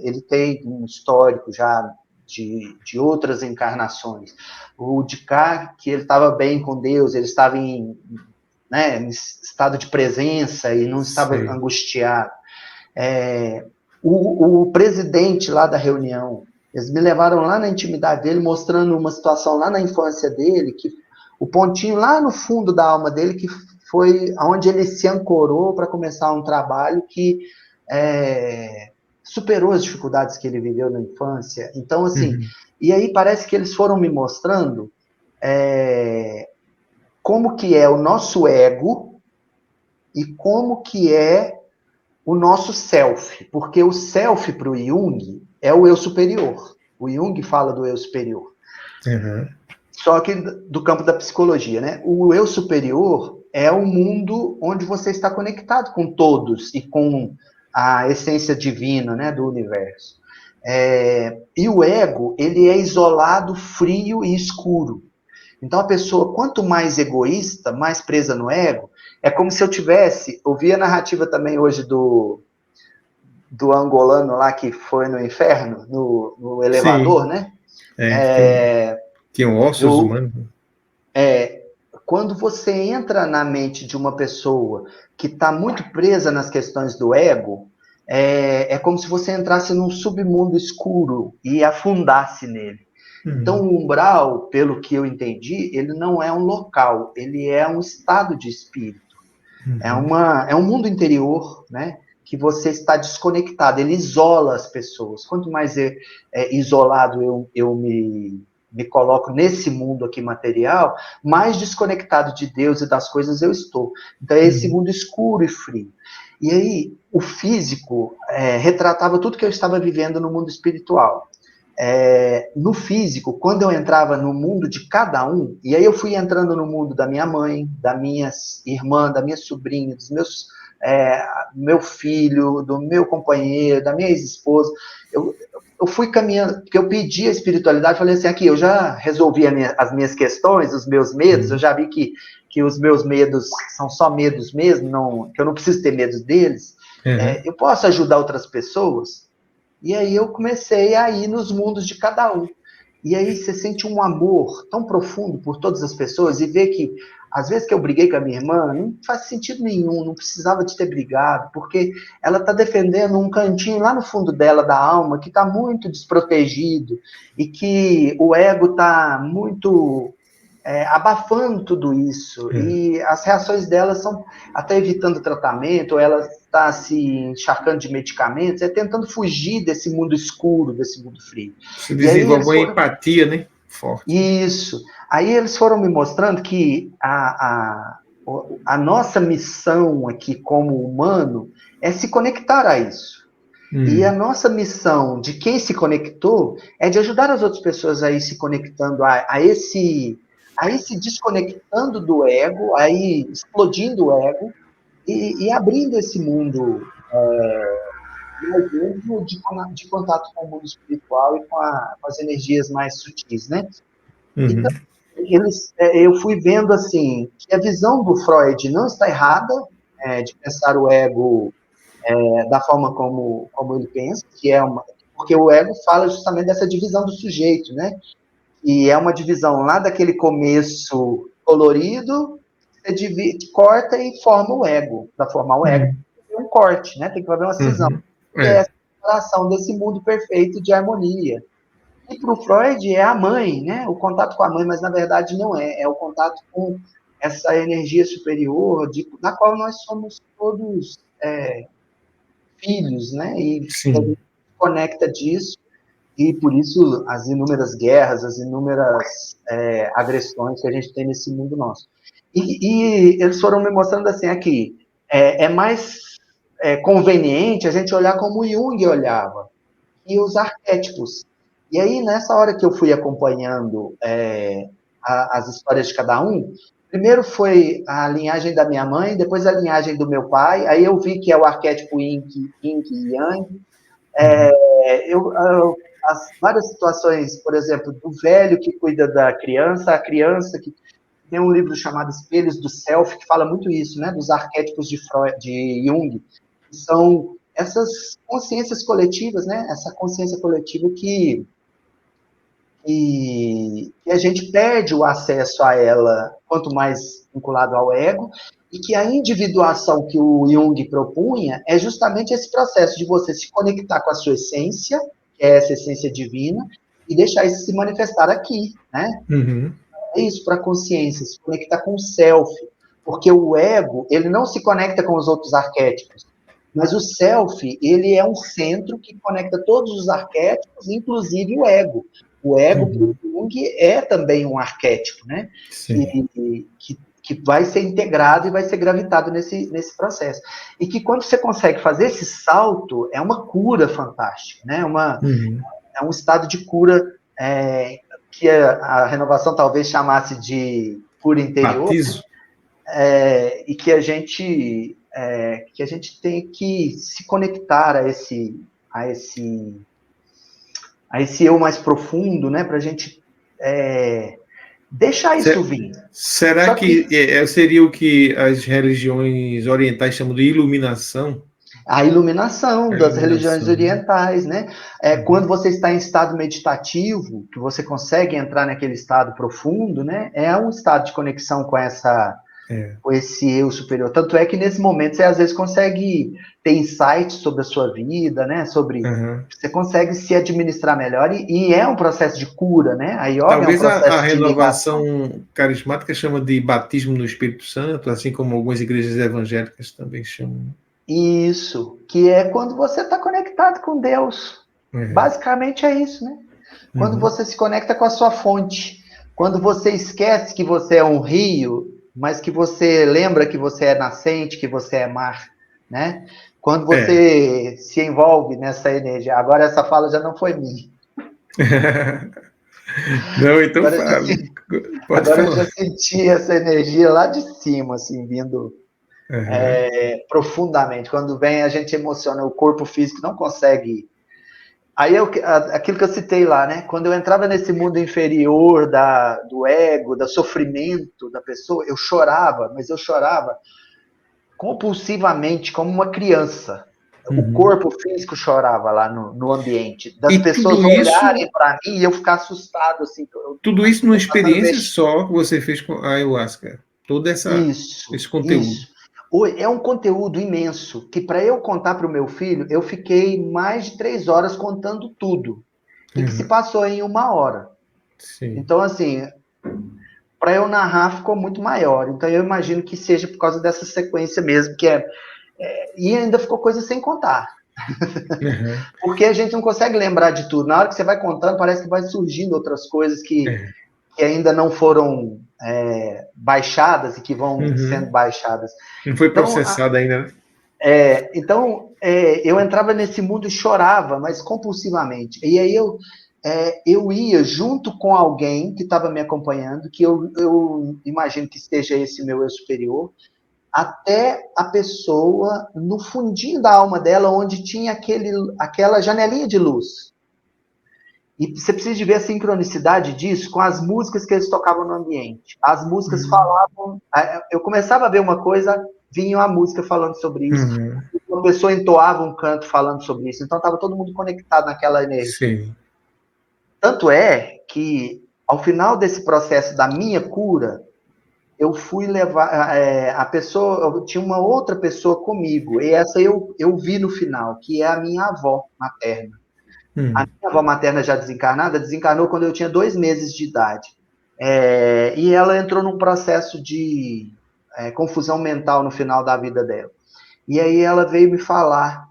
B: ele tem um histórico já de outras encarnações. O Dicá, que ele estava bem com Deus, ele estava em estado de presença e não estava angustiado. O presidente lá da reunião, eles me levaram lá na intimidade dele, mostrando uma situação lá na infância dele, que o pontinho lá no fundo da alma dele, que foi onde ele se ancorou para começar um trabalho que superou as dificuldades que ele viveu na infância. Então, assim, e aí parece que eles foram me mostrando como que é o nosso ego e como que é o nosso self, porque o self para o Jung é o eu superior. O Jung fala do eu superior. Só que do campo da psicologia, né? O eu superior é o mundo onde você está conectado com todos e com a essência divina, né, do universo. E o ego, ele é isolado, frio e escuro. Então a pessoa, quanto mais egoísta, mais presa no ego, é como se eu tivesse... Ouvi a narrativa também hoje do angolano lá que foi no inferno, no elevador, né?
C: Tinham ossos humanos.
B: Quando você entra na mente de uma pessoa que está muito presa nas questões do ego, é como se você entrasse num submundo escuro e afundasse nele. Então, o umbral, pelo que eu entendi, ele não é um local, ele é um estado de espírito. É um mundo interior, né? Que você está desconectado, ele isola as pessoas. Quanto mais isolado eu me coloco nesse mundo aqui material, mais desconectado de Deus e das coisas eu estou. Então é esse mundo escuro e frio. E aí o físico retratava tudo que eu estava vivendo no mundo espiritual. No físico, quando eu entrava no mundo de cada um, e aí eu fui entrando no mundo da minha mãe, da minha irmã, da minha sobrinha, dos meu filho, do meu companheiro, da minha ex-esposa, eu fui caminhando, porque eu pedi a espiritualidade, falei assim, aqui, eu já resolvi as minhas questões, os meus medos, eu já vi que os meus medos são só medos mesmo, que eu não preciso ter medo deles, eu posso ajudar outras pessoas? E aí eu comecei a ir nos mundos de cada um. E aí você sente um amor tão profundo por todas as pessoas e vê que, às vezes que eu briguei com a minha irmã, não faz sentido nenhum, não precisava de ter brigado, porque ela está defendendo um cantinho lá no fundo dela, da alma, que está muito desprotegido e que o ego está muito... abafando tudo isso, e as reações delas são até evitando tratamento, ela está se encharcando de medicamentos, tentando fugir desse mundo escuro, desse mundo frio.
C: Se desenvolve uma empatia, né? Forte.
B: Isso. Aí eles foram me mostrando que a nossa missão aqui como humano é se conectar a isso. E a nossa missão de quem se conectou é de ajudar as outras pessoas a ir se conectando a esse desconectando do ego, aí explodindo o ego e abrindo esse mundo de contato com o mundo espiritual e com as energias mais sutis, né? Então, eu fui vendo assim que a visão do Freud não está errada, de pensar o ego da forma como ele pensa, que é Porque o ego fala justamente dessa divisão do sujeito, né? E é uma divisão lá daquele começo colorido, você divide, corta e forma o ego. Para formar o ego, tem um corte, né? Tem que haver uma cisão. E é essa separação desse mundo perfeito de harmonia. E para o Freud é a mãe, né? O contato com a mãe, mas na verdade não é. É o contato com essa energia superior, da qual nós somos todos filhos, né? E a gente se conecta disso, e por isso as inúmeras guerras, as inúmeras agressões que a gente tem nesse mundo nosso. E eles foram me mostrando assim, aqui, é mais conveniente a gente olhar como Jung olhava, e os arquétipos. E aí, nessa hora que eu fui acompanhando as histórias de cada um, primeiro foi a linhagem da minha mãe, depois a linhagem do meu pai, aí eu vi que é o arquétipo Yin e Yang. As várias situações, por exemplo, do velho que cuida da criança, a criança que tem um livro chamado Espelhos do Self, que fala muito isso, né, dos arquétipos de Jung, que são essas consciências coletivas, né, essa consciência coletiva que a gente perde o acesso a ela, quanto mais vinculado ao ego, e que a individuação que o Jung propunha é justamente esse processo de você se conectar com a sua essência, que é essa essência divina, e deixar isso se manifestar aqui, né? É isso para a consciência, se conectar com o self, porque o ego, ele não se conecta com os outros arquétipos, mas o self, ele é um centro que conecta todos os arquétipos, inclusive o ego. O ego, do Jung, é também um arquétipo, né? Que vai ser integrado e vai ser gravitado nesse processo. E que quando você consegue fazer esse salto, é uma cura fantástica, né? É um estado de cura que a renovação talvez chamasse de cura interior.
C: Batismo.
B: E que a gente tem que se conectar a esse eu mais profundo, né, para a gente deixar isso vir.
C: Será que seria o que as religiões orientais chamam de iluminação?
B: A iluminação das religiões orientais, né? Quando você está em estado meditativo, que você consegue entrar naquele estado profundo, né? É um estado de conexão com esse eu superior. Tanto é que nesse momento você às vezes consegue ter insights sobre a sua vida, né? Você consegue se administrar melhor e é um processo de cura, né? A yoga
C: talvez
B: é um processo
C: a renovação
B: de
C: carismática chama de batismo no Espírito Santo, assim como algumas igrejas evangélicas também chamam.
B: Isso, que é quando você está conectado com Deus. Basicamente é isso, né? Quando você se conecta com a sua fonte, quando você esquece que você é um rio, mas que você lembra que você é nascente, que você é mar, né? Quando você se envolve nessa energia. Agora essa fala já não foi minha.
C: Não, então fale.
B: Agora eu já senti essa energia lá de cima, assim, vindo profundamente. Quando vem, a gente emociona, o corpo físico não consegue. Aí aquilo que eu citei lá, né? Quando eu entrava nesse mundo inferior do ego, do sofrimento da pessoa, eu chorava, mas eu chorava compulsivamente, como uma criança. O corpo físico chorava lá no ambiente. Das pessoas olharem para mim e eu ficar assustado. Assim,
C: tudo isso numa experiência só que você fez com a ayahuasca. Todo esse conteúdo.
B: Isso. É um conteúdo imenso, que para eu contar para o meu filho, eu fiquei mais de 3 horas contando tudo. E que se passou em 1 hora.
C: Sim.
B: Então, assim, para eu narrar ficou muito maior. Então, eu imagino que seja por causa dessa sequência mesmo, que e ainda ficou coisa sem contar. Porque a gente não consegue lembrar de tudo. Na hora que você vai contando, parece que vai surgindo outras coisas que ainda não foram baixadas e que vão sendo baixadas.
C: Não foi processada ainda, né?
B: Então, eu entrava nesse mundo e chorava, mas compulsivamente. E aí eu ia junto com alguém que estava me acompanhando, que eu imagino que esteja esse meu eu superior, até a pessoa, no fundinho da alma dela, onde tinha aquela janelinha de luz. E você precisa de ver a sincronicidade disso com as músicas que eles tocavam no ambiente. As músicas falavam... Eu começava a ver uma coisa, vinha a música falando sobre isso. uma pessoa entoava um canto falando sobre isso. Então estava todo mundo conectado naquela energia.
C: Sim.
B: Tanto é que, ao final desse processo da minha cura, eu fui levar a pessoa, eu tinha uma outra pessoa comigo, e essa eu vi no final, que é a minha avó materna. A minha avó materna já desencarnada, desencarnou quando eu tinha 2 meses de idade. E ela entrou num processo de confusão mental no final da vida dela. E aí ela veio me falar,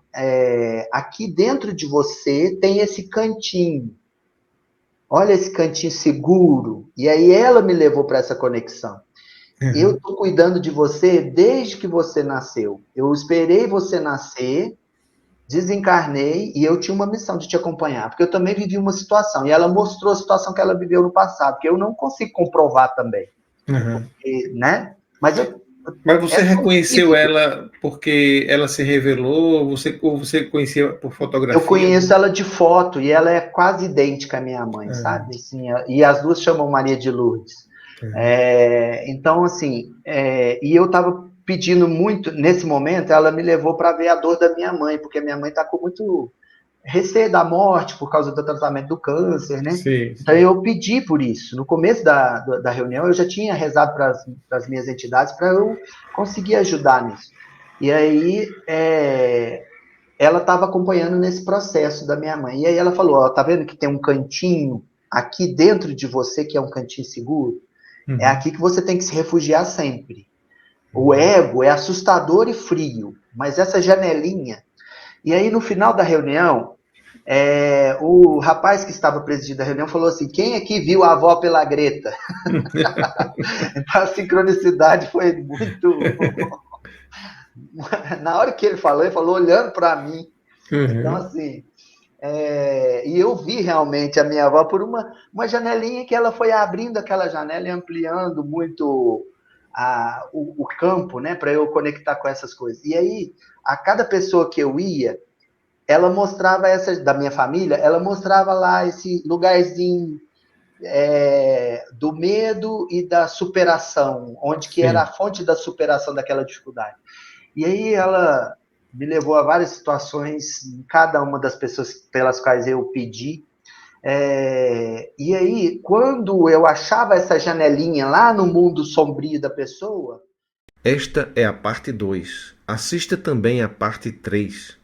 B: aqui dentro de você tem esse cantinho, olha esse cantinho seguro. E aí ela me levou para essa conexão. Eu estou cuidando de você desde que você nasceu. Eu esperei você nascer, desencarnei, e eu tinha uma missão de te acompanhar, porque eu também vivi uma situação, e ela mostrou a situação que ela viveu no passado, que eu não consigo comprovar também, né? Mas
C: você reconheceu ela porque ela se revelou, ou você conhecia por fotografia?
B: Eu conheço ela de foto, e ela é quase idêntica à minha mãe, sabe? Assim, e as duas chamam Maria de Lourdes. Então, assim, e eu estava pedindo muito, nesse momento, ela me levou para ver a dor da minha mãe, porque a minha mãe está com muito receio da morte por causa do tratamento do câncer, né?
C: Sim.
B: Então eu pedi por isso. No começo da reunião, eu já tinha rezado para as minhas entidades para eu conseguir ajudar nisso. E aí, ela estava acompanhando nesse processo da minha mãe. E aí ela falou, tá vendo que tem um cantinho aqui dentro de você, que é um cantinho seguro? É aqui que você tem que se refugiar sempre. O ego é assustador e frio, mas essa janelinha... E aí, no final da reunião, o rapaz que estava presidindo a reunião falou assim, quem aqui viu a avó pela Greta? Então, a sincronicidade foi muito... Na hora que ele falou olhando para mim. Então, assim... e eu vi realmente a minha avó por uma janelinha que ela foi abrindo aquela janela e ampliando muito o campo, né, para eu conectar com essas coisas. E aí, a cada pessoa que eu ia, ela mostrava da minha família, ela mostrava lá esse lugarzinho do medo e da superação, onde que era a fonte da superação daquela dificuldade. E aí ela me levou a várias situações, cada uma das pessoas pelas quais eu pedi. E aí, quando eu achava essa janelinha lá no mundo sombrio da pessoa...
A: Esta é a parte 2. Assista também a parte 3.